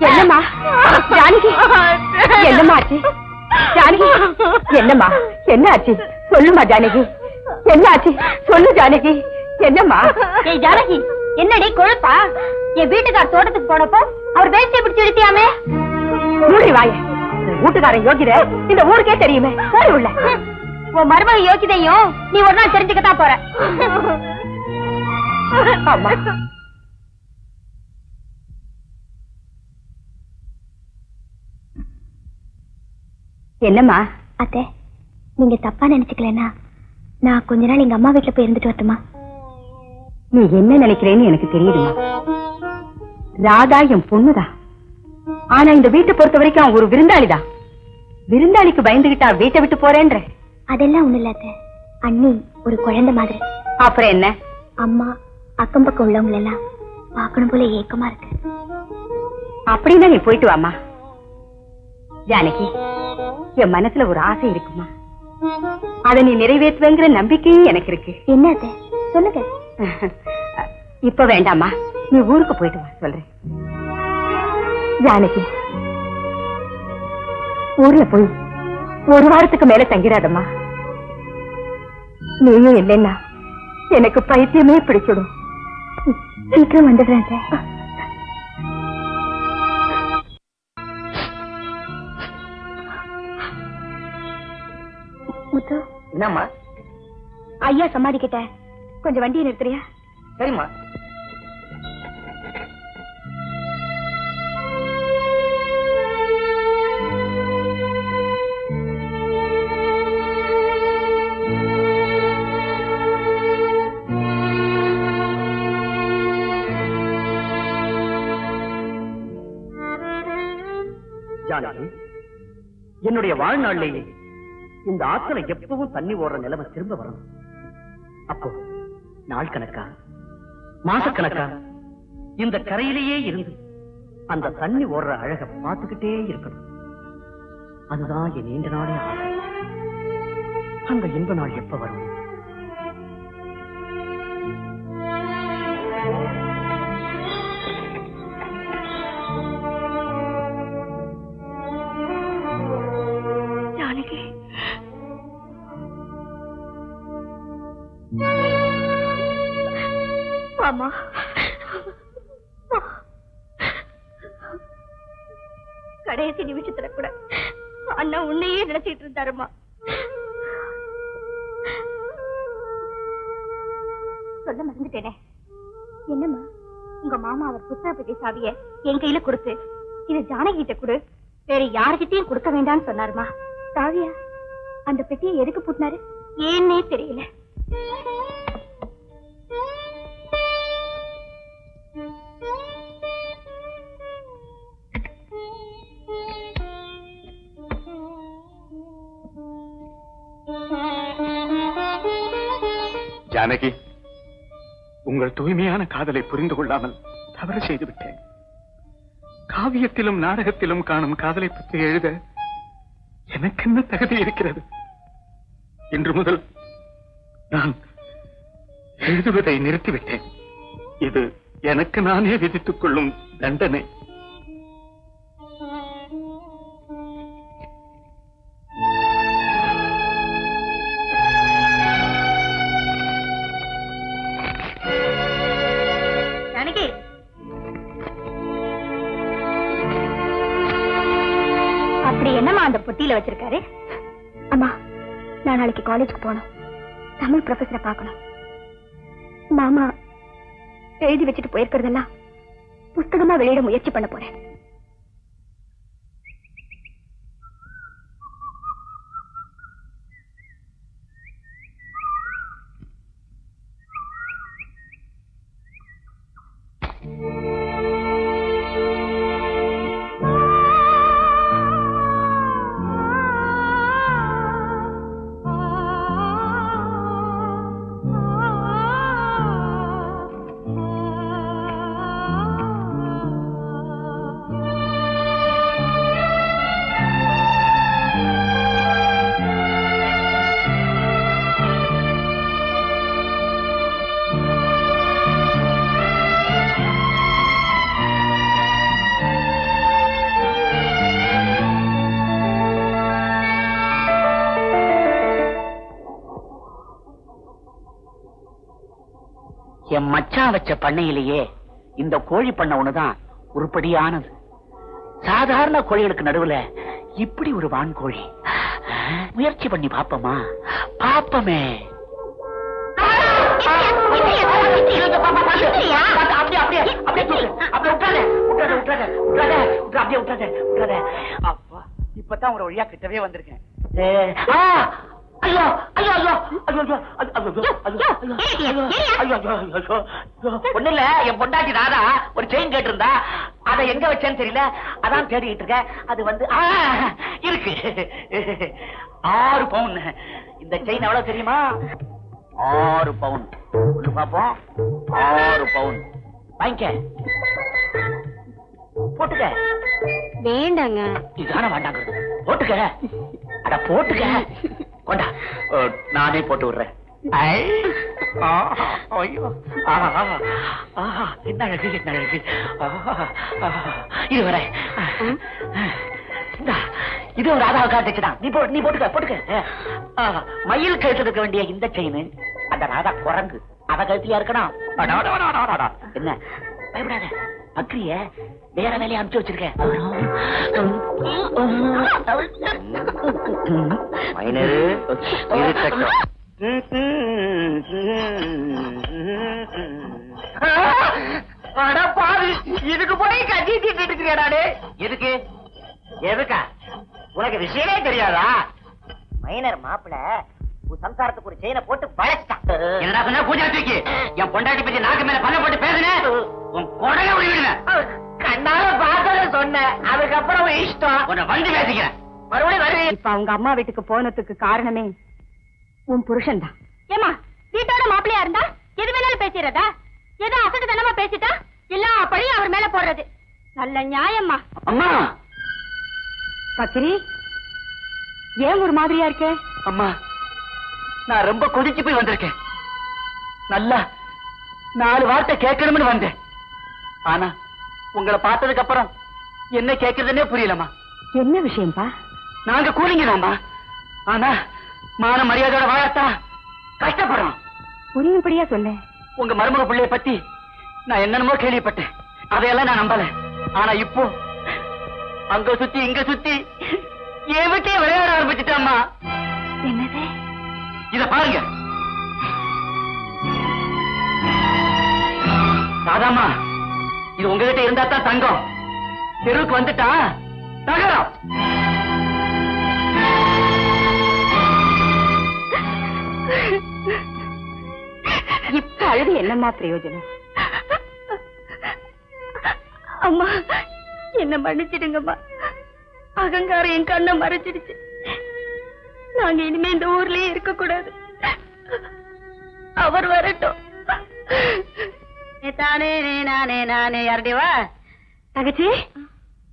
என்னம்மா ஜானகி ஆச்சு ஜானகி? என்னம்மா என்ன ஆச்சு? சொல்லுமா ஜானகி, என்ன ஆச்சு? சொல்லு ஜானகி, என்னம்மா? ஏய் ஜானகி, என்னடி குழப்பா? என் வீட்டுக்கார் தோட்டத்துக்கு போனப்போ அவர் வேஷ்டியை பிடிச்சு எடுத்தியாமே. மூடி வாய. வீட்டுக்காரன் யோகித இந்த ஊருக்கே தெரியுமே. போய் உள்ள. உன் மருமக யோகிதையும் நீ ஒரு நாள் தெரிஞ்சுக்கத்தான் போற. அம்மா என்னம்மா? அத்தை, நீங்க தப்பா நினைச்சுக்கலன்னா நான் கொஞ்ச நாள் எங்க அம்மா வீட்டுல போய் இருந்துட்டு வரட்டுமா? நீ என்ன நினைக்கிறேன்னு எனக்கு தெரியுதுமா. ராதா என் பொண்ணுதான். ஆனா இந்த வீட்டை பொறுத்த வரைக்கும் அவன் ஒரு விருந்தாளிதான். விருந்தாளிக்கு பயந்துகிட்டா வீட்டை விட்டு போறேன்ற. அதெல்லாம் ஒண்ணு இல்ல அத்தை. அண்ணி ஒரு குழந்தை மாதிரி. அப்புறம் என்ன? அம்மா அக்கம் பக்கம் உள்ளவங்க எல்லாம் பார்க்கணும் போல ஏக்கமா இருக்கு. அப்படின்னா நீ போயிட்டு வாமா. ஜானகி, என் மனசுல ஒரு ஆசை இருக்குமா, அதை நீ நிறைவேற்றுவேங்கிற நம்பிக்கையும் எனக்கு இருக்கு. என்ன அத்தை சொல்லுங்க. இப்ப வேண்டாமா, நீ ஊருக்கு போயிட்டு வா சொல்றேன். ஜானகி, ஊர்ல போய் ஒரு வாரத்துக்கு மேல தங்கிராதம்மா. நீயும் இல்லைன்னா எனக்கு பைத்தியமே பிடிச்சிடும். சீக்கிரம் வந்துடுறேன் அத்தை. முத்து, என்னம்மா? ஐயா சமாதி கிட்ட கொஞ்சம் வண்டியை நிறுத்துறியா? சரிம்மா. ஜானகி, என்னுடைய வாழ்நாளிலேயே இந்த ஆத்துல எப்பவும் தண்ணி ஓடுற நிலைமை திரும்ப வரணும். அப்போ நாள் கணக்கா மாசக்கணக்கா இந்த கரையிலேயே இருந்து அந்த தண்ணி ஓடுற அழக பார்த்துக்கிட்டே இருக்கணும். அதுதான் என் நீண்ட நாளே ஆசை. அந்த இன்ப நாள் எப்ப வரும்? ஜானகி, மாமா கடைசி நிமிஷத்துல கூட அண்ணா உன்னையே நினைச்சிட்டு இருந்தாருமா. சொல்ல மறந்துட்டேனே. என்னம்மா? உங்க மாமா அவர் புத்தக பெட்டி சாவிய என் கையில கொடுத்து இது ஜானகி கிட்ட கொடு, வேற யாருகிட்டயும் கொடுக்க வேண்டாம்னு சொன்னாருமா. சாவியா? அந்த பெட்டியை எதுக்கு பூட்டினாரு ஏன்னே தெரியல. ஜானகி, உங்கள் தூய்மையான காதலை புரிந்து கொள்ளாமல் தவறு செய்துவிட்டேன். காவியத்திலும் நாடகத்திலும் காணும் காதலை பற்றி எழுத எனக்கு என்ன தகுதி இருக்கிறது? இன்று முதல் நான் எழுதுவதை நிறுத்திவிட்டேன். இது எனக்கு நானே விதித்துக் கொள்ளும் தண்டனை. அப்படி என்னமா அந்த பொட்டியில வச்சிருக்காரு? அம்மா, நான் நாளைக்கு காலேஜுக்கு போகணும். தமிழ் ப்ரொஃபஸரை பார்க்கணும். மாமா எழுதி வச்சுட்டு போயிருக்கிறதெல்லாம் புஸ்தகமா வெளியிட முயற்சி பண்ண போறேன். என் மச்சான் வச்ச பண்ணையிலேயே இந்த கோழி பண்ண ஒண்ணுதான் உருப்படியானது. சாதாரண கோழிகளுக்கு நடுவுல இப்படி ஒரு வான்கோழி. முயற்சி பண்ணி பாப்போமா? பாப்பமே. இப்பதான் ஒரு வழியா கிட்டவே வந்திருக்கேன். ஒண்ணு இல்ல, என் பொண்டாட்டி ராதா ஒரு செயின் கேட்டிருந்தா, அதை எங்க வச்சேன்னு தெரியல, அதான் தேடிட்டு இருக்கேன். அது வந்து இருக்கு 6 பவுன். இந்த செயின் எவ்வளவு தெரியுமா? 6 பவுன். ஒண்ணு பாப்போம். 6 பவுன் வாங்கிக்க, போட்டுக்க. வேண்டாங்க. இதுதானே வேண்டாங்கிறது. போட்டுக்க, அட போட்டுக்க. கொண்டா, நானே போட்டு விடுறேன். என்ன அழகு, என்ன அழகு. இது வர இது ஒரு ராதாவை காட்டுச்சுதான். நீ போட்டுக்க, போட்டுக்க. மயில் கழுத்து இருக்க வேண்டிய இந்த செயின் அந்த ராதா குரங்கு, அவ கழுத்தியா இருக்கணும். என்ன பயப்படாத, பக்ரிய வேற வேலையை அனுப்பிச்சு வச்சிருக்கேன். இதுக்கு போய் கட்டிட்டு இருக்கிறாடே. எதுக்கு? எதுக்கா? உனக்கு விஷயமே தெரியாதா? மைனர் மாப்பிள சம்சாரத்துக்கு ஒரு செயினை போட்டு பழச்சான். என்னடா சொன்ன? பூஜை வச்சிருக்கி என் பொண்டாட்டி பத்தி நாக்கு மேல பண்ண போட்டு பேசுனேன். கண்ணால பார்த்தத சொன்ன, அதுக்கப்புறம் இஷ்டம் உன்னை வந்து பேசிக்கிறேன். மறுபடியும் வருவேன். இப்ப அவங்க அம்மா வீட்டுக்கு போனதுக்கு காரணமே உன் புருஷன் தான். ஏமா, வீட்டோட மாப்பிள்ளையா இருந்தா எது வேணாலும் பேசிடுறதா? ஏதோ அசட்டு தனமா பேசிட்டா எல்லா பழியும் அவர் மேல போடுறது நல்ல நியாயம்மா. அம்மா, பக்கிரி, ஏன் ஒரு மாதிரியா இருக்கே? அம்மா, நான் ரொம்ப கொதிச்சு போய் வந்திருக்கேன். நல்லா 4 வார்த்தை கேட்கணும்னு வந்தேன். ஆனா உங்களை பார்த்ததுக்கு அப்புறம் என்ன கேட்கறதுன்னே புரியலம்மா. என்ன விஷயம்பா? நாங்க கூலிங்கதாம்மா. ஆனா மான மரியாதையோட வாழத்தா கஷ்டப்படுறோம். புரியும்படியா சொல்ல. உங்க மருமக பிள்ளைய பத்தி நான் என்னென்னமோ கேள்விப்பட்டேன். அதையெல்லாம் நான் நம்பல. ஆனா இப்போ அங்க சுத்தி இங்க சுத்தி ஏவட்டே விளையாட ஆரம்பிச்சுட்டாம்மா. என்னது? இத பாருங்க ராதாமா, இது உங்ககிட்ட இருந்தா தான் தங்கம். தெருவுக்கு வந்துட்டா தகரம். இப்ப அழுது என்னம்மா பிரயோஜனம்? அம்மா, என்ன மன்னிச்சிடுங்கம்மா. அகங்காரம் என் கண்ணை மறைச்சிடுச்சு. நாங்க இனிமே இந்த ஊர்லயே இருக்க கூடாது. அவர் வரட்டும். தானே நானே நானே யாருடையவா? தங்கச்சி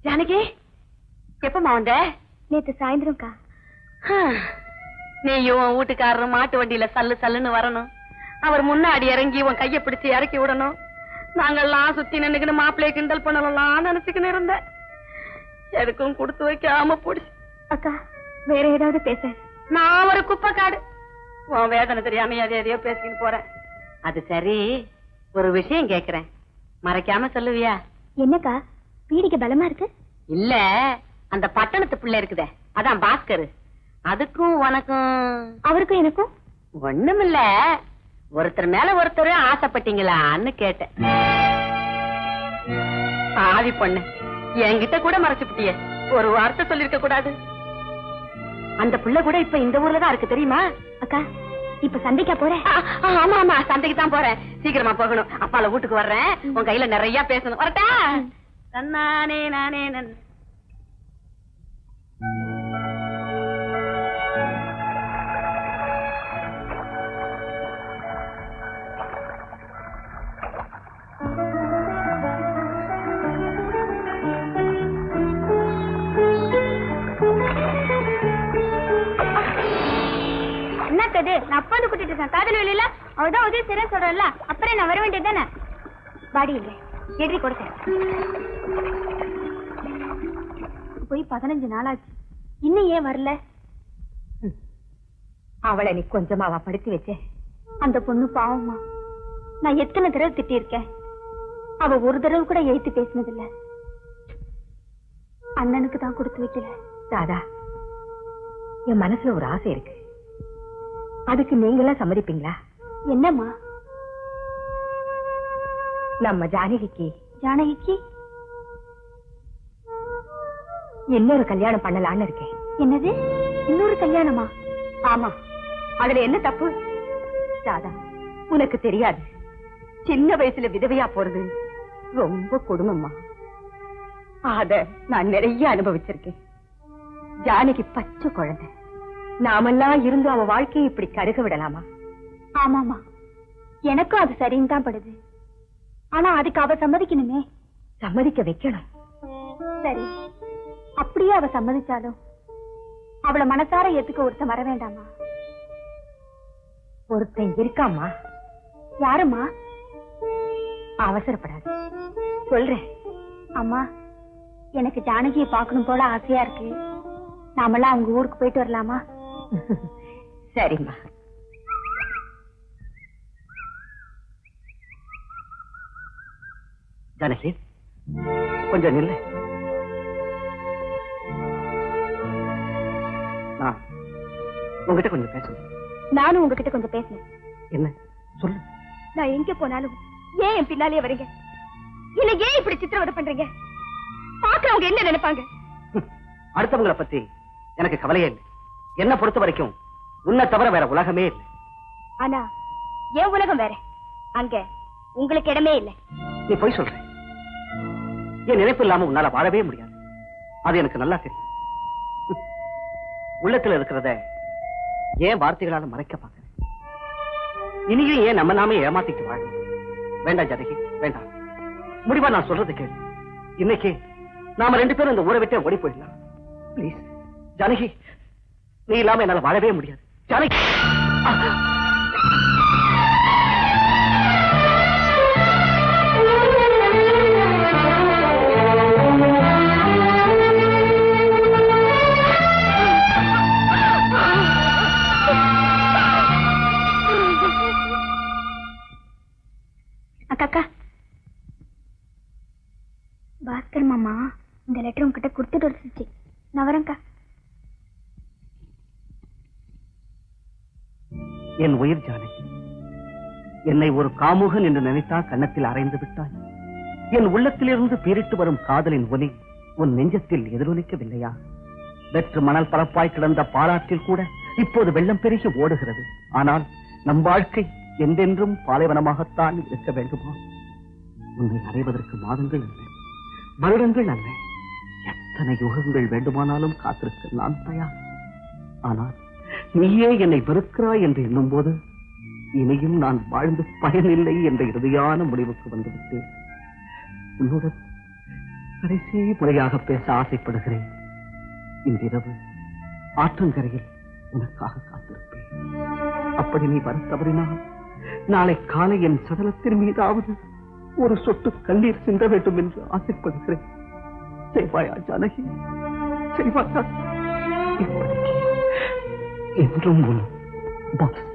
ஜானகி, எப்பமா வந்த? நேத்து சாயந்தரம்க்கா. நீயும் உன் வீட்டுக்காரரும் மாட்டு வண்டியில சல்லு சல்லுன்னு வரணும். அவர் முன்னாடி இறங்கி உன் கைய பிடிச்சு இறக்கி விடணும். நாங்கெல்லாம் சுத்தி நின்னுக்கின்னு மாப்பிள்ளைய கிண்டல் பண்ணலாம் நினைச்சுக்கின்னு இருந்தேன். எதுக்கும் கொடுத்து வைக்காம போடுச்சு. அக்கா, வேற ஏதாவது பேச? நான் ஒரு குப்பைக்காடு. உன் வேதனை தெரியாம எதையோ பேசிக்கிட்டு போறேன். அது சரி, ஒரு விஷயம் கேக்குறேன், மறைக்காம சொல்லுவியா? என்னக்கா, பீடிக்க பலமா இருக்கு? இல்ல, அந்த பட்டணத்து பிள்ளை இருக்குதே, அதான் பாஸ்கர், அதுக்கும் உனக்கும்? அவருக்கும் எனக்கும் ஒண்ணுமில்ல, ஒருத்தர் மேல ஒருத்தர் ஆசைப்பட்டீங்களான்னு கேட்டேன். ஆவி பொண்ணு, என்கிட்ட கூட மறைச்சுட்டிய, ஒரு வார்த்தை சொல்லிருக்க கூடாது. அந்த பிள்ளை கூட இப்ப இந்த ஊர்லதான் இருக்கு, தெரியுமா? அக்கா, இப்ப சந்தைக்கா போற? ஆமா ஆமா, சந்தைக்கு தான் போறேன். சீக்கிரமா போகணும். அப்பால வீட்டுக்கு வர்றேன். உன் கையில நிறைய பேசணும். வரட்டா? நானே நானே நன். என்னக்கது? நான் அப்பா வந்து கூட்டிட்டு இருக்கேன். காதல் வெளியில அவதான் உதவி செய்யறேன்னு சொல்றல, அப்புறம் நான் வர வேண்டியது தானே? பாடி இல்லை, எதிரி கொடுத்தேன். போய் 15 நாள் ஆச்சு, இன்னும் ஏன் வரல? அவளை நீ கொஞ்சமாவா படுத்தி வச்ச? அந்த பொண்ணு பாவமா, நான் எத்தனை தடவை திட்டிருக்கேன். அவ ஒரு தடவை கூட எழுத்து பேசினதில்ல. அண்ணனுக்கு தான் கொடுத்து வைக்கல. ராதா, என் மனசுல ஒரு ஆசை இருக்கு. அதுக்கு நீங்களாம் சம்மதிப்பீங்களா? என்னம்மா? நம்ம ஜானகிக்கு ஜானகிக்கு இன்னொரு கல்யாணம் பண்ணலான்னு இருக்கேன். என்னது? இன்னொரு கல்யாணமா? ஆமா, அதுல என்ன தப்பு? ராதா, உனக்கு தெரியாது, சின்ன வயசுல விதவையா போறது ரொம்ப கொடுமைம்மா. அத நான் நிறைய அனுபவிச்சிருக்கேன். ஜானகி பச்சை குழந்தை. நாமெல்லாம் இருந்து அவ வாழ்க்கையை இப்படி கருக விடலாமா? ஆமாமா, எனக்கும் அது சரின்னு தான் படுது. ஆனா அதுக்கு அவ சம்மதிக்கணுமே. சம்மதிக்க வைக்கணும். சரி, அப்படியே அவ சம்மதிச்சாலும் அவளை மனசார ஏத்துக்க ஒருத்தன் வர வேண்டாமா? ஒருத்தன் இருக்காமா. யாருமா? அவசரப்படாது, சொல்றேன். அம்மா, எனக்கு ஜானகியை பார்க்கணும் போல ஆசையா இருக்கு. நாமெல்லாம் அவங்க ஊருக்கு போயிட்டு வரலாமா? சரிம்மா. ஜானகி, கொஞ்சம் நில்லு. நான் உங்ககிட்ட கொஞ்சம் பேசணும். நானும் உங்ககிட்ட கொஞ்சம் பேசணும். என்ன சொல்லு. நான் எங்க போனாலும் ஏன் என் பின்னாலே வரீங்க? என்ன ஏன் இப்படி சித்திரவதை பண்றீங்க? பாக்குறவங்க என்ன நினைப்பாங்க? அடுத்தவங்களை பத்தி எனக்கு கவலையே இல்லை. என்ன பொறுத்த வரைக்கும் உன்னை தவிர வேற உலகமே இல்லை. ஆனா என் உலகம் வேற. அங்க உங்களுக்கு இடமே இல்லை. நீ போய் சொல்ற. என் நினைப்பு இல்லாம உன்னால வாழவே முடியாது. அது எனக்கு நல்லா தெரியும். உள்ளத்துல இருக்கிறத ஏன் வார்த்தைகளால மறைக்க பார்க்கிறேன்? இனியும் ஏன் நம்ம நாமே ஏமாத்திட்டு வாழ? வேண்டாம் ஜானகி, வேண்டாம். முடிவா நான் சொல்றது கேளு. இன்னைக்கு நாம 2 பேரும் இந்த ஊரை விட்டு ஓடி போயிடலாம். பிளீஸ் ஜானகி, நீ இல்லாம என்னால வாழவே முடியாது. ஜானகி, அக்கா, பாஸ்கர் மாமா இந்த லெட்டர் உங்ககிட்ட கொடுத்துட்டு வந்துச்சு. நான் வரேன்க்கா. என் உயிர் ஜானகி, என்னை ஒரு காமுகன் என்று நினைத்தா கன்னத்தில் அறைந்து விட்டாய். என் உள்ளத்திலிருந்து பீரிட்டு வரும் காதலின் ஒலி உன் நெஞ்சத்தில் எதிரொலிக்கவில்லையா? வெற்று மணல் பரப்பாய் கிடந்த பாலாற்றில் கூட இப்போது வெள்ளம் பெருகி ஓடுகிறது. ஆனால் நம் வாழ்க்கை என்றென்றும் பாலைவனமாகத்தான் இருக்க வேண்டுமா? உன்னை அடைவதற்கு மாதங்கள் அல்ல, வருடங்கள் அல்ல, எத்தனை யுகங்கள் வேண்டுமானாலும் காத்திருக்க நான் தயார். ஆனால் நீயே என்னை வெறுக்கிறாய் என்று எண்ணும் போது இனியும் நான் வாழ்ந்து பயனில்லை என்ற இறுதியான முடிவுக்கு வந்துவிட்டேன். உன்னுடன் கடைசி முறையாக பேச ஆசைப்படுகிறேன். இன்றிரவு ஆற்றங்கரையில் உனக்காக காத்திருப்பேன். அப்படி நீ வர தவறினால் நாளை காலை என் சடலத்தின் மீதாவது ஒரு சொட்டு கண்ணீர் சிந்த வேண்டும் என்று ஆசைப்படுகிறேன். செய்வாயா ஜானகி, செய்வாயா? இப்படிக்கு என்றும் உன் பாஸ்கர்.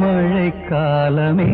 மழைக்காலமே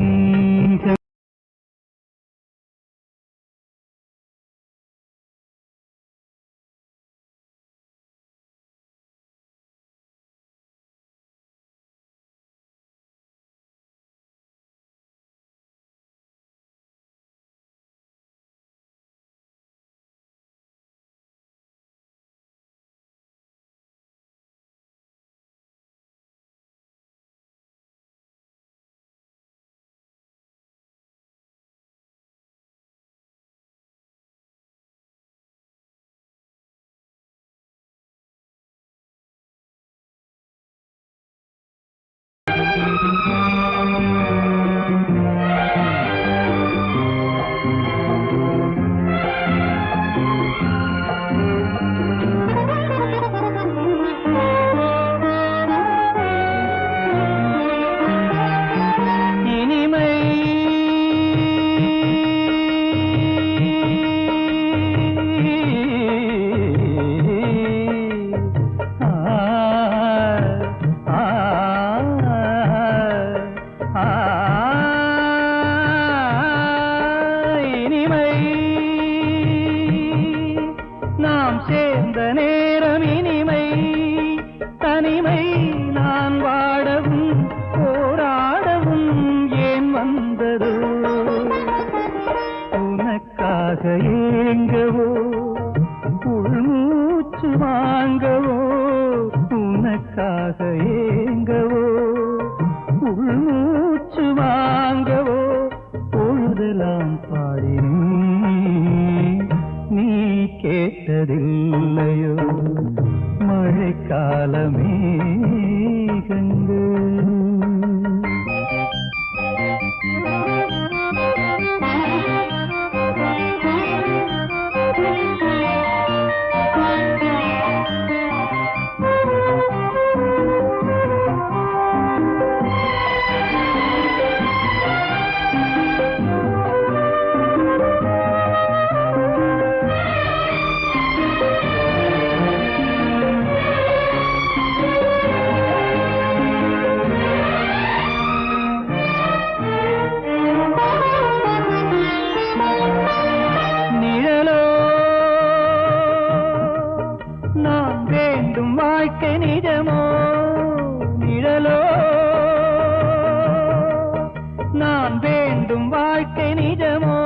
தேடும் வாழ்க்கை நிஜமோ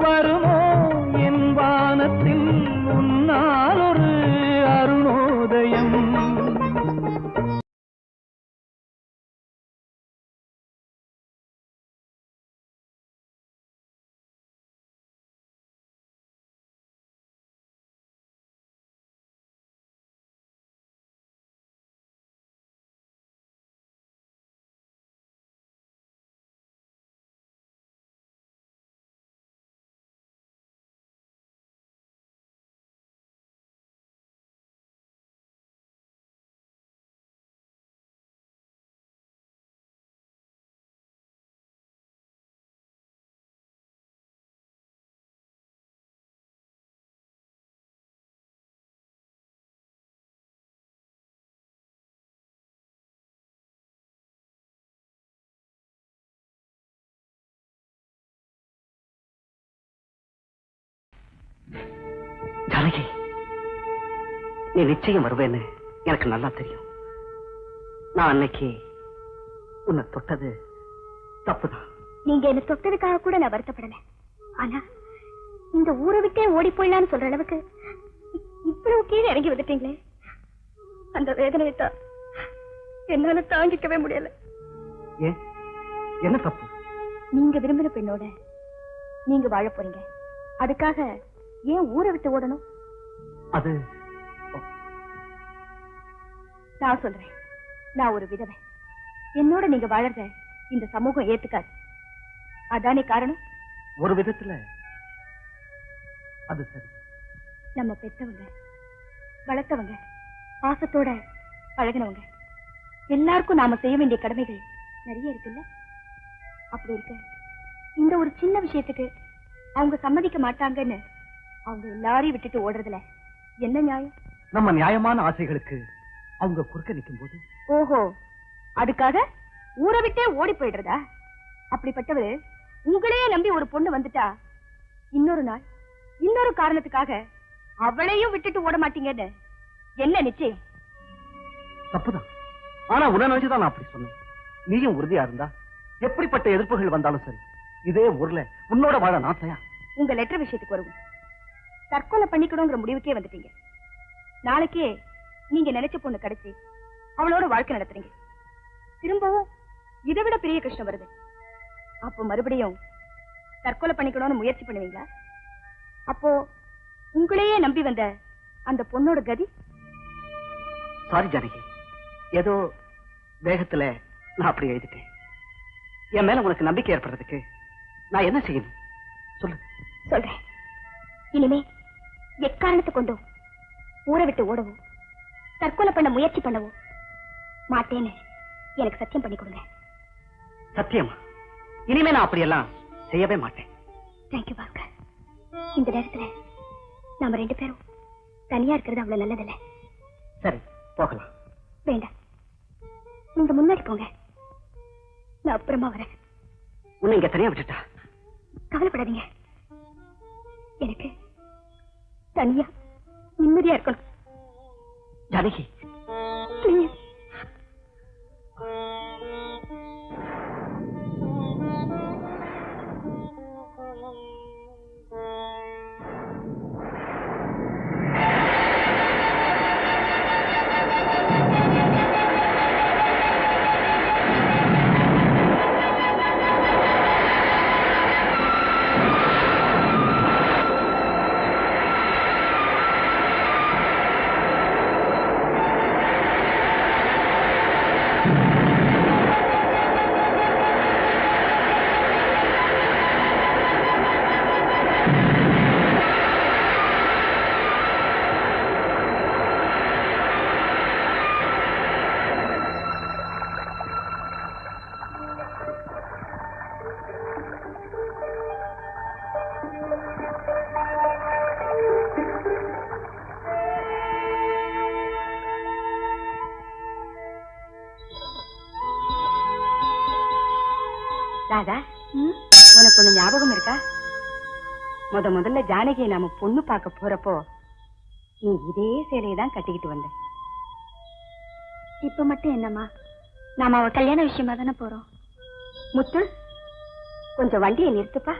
வருமோ என் வானத்தில் உன்னால் ஒரு அருணோதயம். ஜானகி, நீ நிச்சயம் வருவேன்னு எனக்கு நல்லா தெரியும். நான் அன்னைக்கு உன்னை தொட்டது தப்புதான். நீங்க என்ன தொட்டதுக்காக கூட நான் வருத்தப்படல. ஆனா இந்த ஊரை விட்டே ஓடி போயிடலான்னு சொல்ற அளவுக்கு இவ்வளவு கீழே இறங்கி வந்துட்டீங்களே, அந்த வேதனையத்தான் என்னால தாங்கிக்கவே முடியல. ஏன், என்ன தப்பு? நீங்க விரும்பின பெண்ணோட நீங்க வாழ போறீங்க. அதுக்காக ஏன் ஊரை விட்டு ஓடணும்? அது நான் சொல்றேன், நான் ஒரு விதவை. என்னோட நீங்க வாழறத இந்த சமூகம் ஏத்துக்காது. அதானே காரணம்? ஒரு விதத்துல அது சரி. நம்ம பெத்தவங்க, வளர்த்தவங்க, பாசத்தோட பழகினவங்க எல்லாருக்கும் நாம செய்ய வேண்டிய கடமைகள் நிறைய இருக்குல்ல. அப்படி இருக்க இந்த ஒரு சின்ன விஷயத்துக்கு அவங்க சம்மதிக்க மாட்டாங்கன்னு அவங்க எல்லாரையும் விட்டுட்டு ஓடுறதுல என்ன நியாயம்? நம்ம நியாயமான ஆசைகளுக்கு அவங்க குறுக்க நிற்கும் போது. ஓஹோ, அதுக்காக ஊரை விட்டே ஓடி போயிடுறதா? அப்படிப்பட்டவரு உங்களையே நம்பி ஒரு பொண்ணு வந்துட்டா இன்னொரு நாள் இன்னொரு காரணத்துக்காக அவளையும் விட்டுட்டு ஓட மாட்டீங்கன்னு என்ன நிச்சயம்? தப்புதான். ஆனா உன்னை நினைச்சுதான் நான் அப்படி சொன்னேன். நீயும் உறுதியா இருந்தா எப்படிப்பட்ட எதிர்ப்புகள் வந்தாலும் சரி, இதே ஊர்ல உன்னோட வாழ நான் தயார். உங்க லெட்டர் விஷயத்துக்கு வருவோம். தற்கொலை பண்ணிக்கணுங்கிற முடிவுக்கே வந்துட்டீங்க. நாளைக்கே நீங்க நினைச்ச பொண்ணு கிடைச்சி அவளோட வாழ்க்கை நடத்துறீங்க. திரும்பவும் இதை விட பெரிய கஷ்டம் வருது. அப்போ மறுபடியும் தற்கொலை பண்ணிக்கணும்னு முயற்சி பண்ணுவீங்களா? அப்போ உங்களையே நம்பி வந்த அந்த பொண்ணோட கதி? சாரி ஜானகி, ஏதோ வேகத்துல நான் அப்படி எழுதிட்டேன். என் மேல உனக்கு நம்பிக்கை ஏற்படுறதுக்கு நான் என்ன செய்யணும் சொல்லு. சொல்றேன். இனிமே எக்காரணத்தை கொண்டும் ஊரை விட்டு ஓடவோ தற்கொலை பண்ண முயற்சி பண்ணவோ மாட்டேன்னு எனக்கு சத்தியம் பண்ணி கொடுங்க. சத்தியமா? இனிமே நான் அப்படியெல்லாம் செய்யவே மாட்டேன். தேங்க்யூ பாஸ்கர். இந்த நேரத்துல நாம ரெண்டு பேரும் தனியா இருக்கிறது அவ்வளவு நல்லதில்லை. சரி, போகலாம். வேண்டாம், நீங்க முன்னாடி போங்க, நான் அப்புறமா வரேன். உன்னை இங்க தனியா விட்டுட்டா? கவலைப்படாதீங்க, எனக்கு தனியா நிம்மதியா இருக்கணும். ஜானகி ப்ளீஸ். ராதா, உனக்கு ஒண்ணு ஞாபகம் இருக்கா? முதல்ல ஜானகியை நாம பொண்ணு பார்க்க போறப்போ நீ இதே சேலையை தான் கட்டிக்கிட்டு வந்த. இப்ப மட்டும் என்னம்மா, நாம அவ கல்யாண விஷயமா தானே போறோம். முத்து, கொஞ்சம் வண்டியை நிறுத்துப்பா.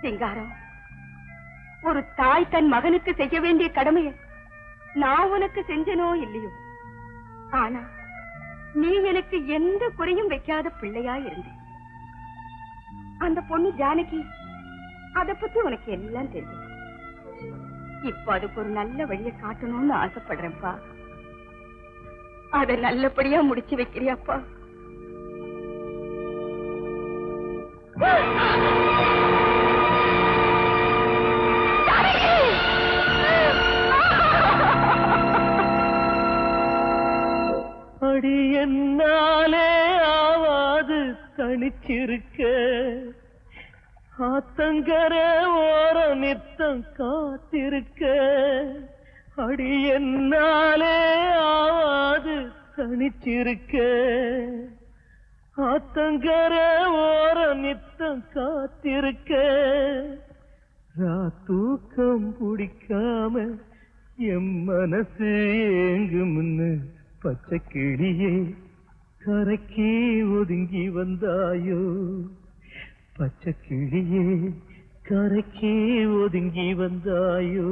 சிங்காரம், ஒரு தாய் தன் மகனுக்கு செய்ய வேண்டிய கடமையை நான் உனக்கு செஞ்சனோ இல்லையோ, ஆனா நீ எனக்கு எந்த குறையும் வைக்காத பிள்ளையா இருந்த. அந்த பொண்ணு ஜானகி, அத பத்தி உனக்கு எல்லாம் தெரியும். இப்ப அதுக்கு ஒரு நல்ல வழியை காட்டணும்னு ஆசைப்படுறேன்ப்பா. அத நல்லபடியா முடிச்சு வைக்கிறியாப்பா? அடி என்னாலே ஆவாது தனிச்சிருக்க, ஆத்தங்கர ஓரம் நித்தம் காத்திருக்க. அடி என்னாலே ஆவாது தனிச்சிருக்க, ஆத்தங்கர ஓரம் நித்தம் காத்திருக்க. தூக்கம் பிடிக்காம என் மனசு ஏங்கும்னு பச்சை கிளியே கரைக்கே ஒதுங்கி வந்தாயோ. பச்சை கிளியே கரைக்கே ஒதுங்கி வந்தாயோ.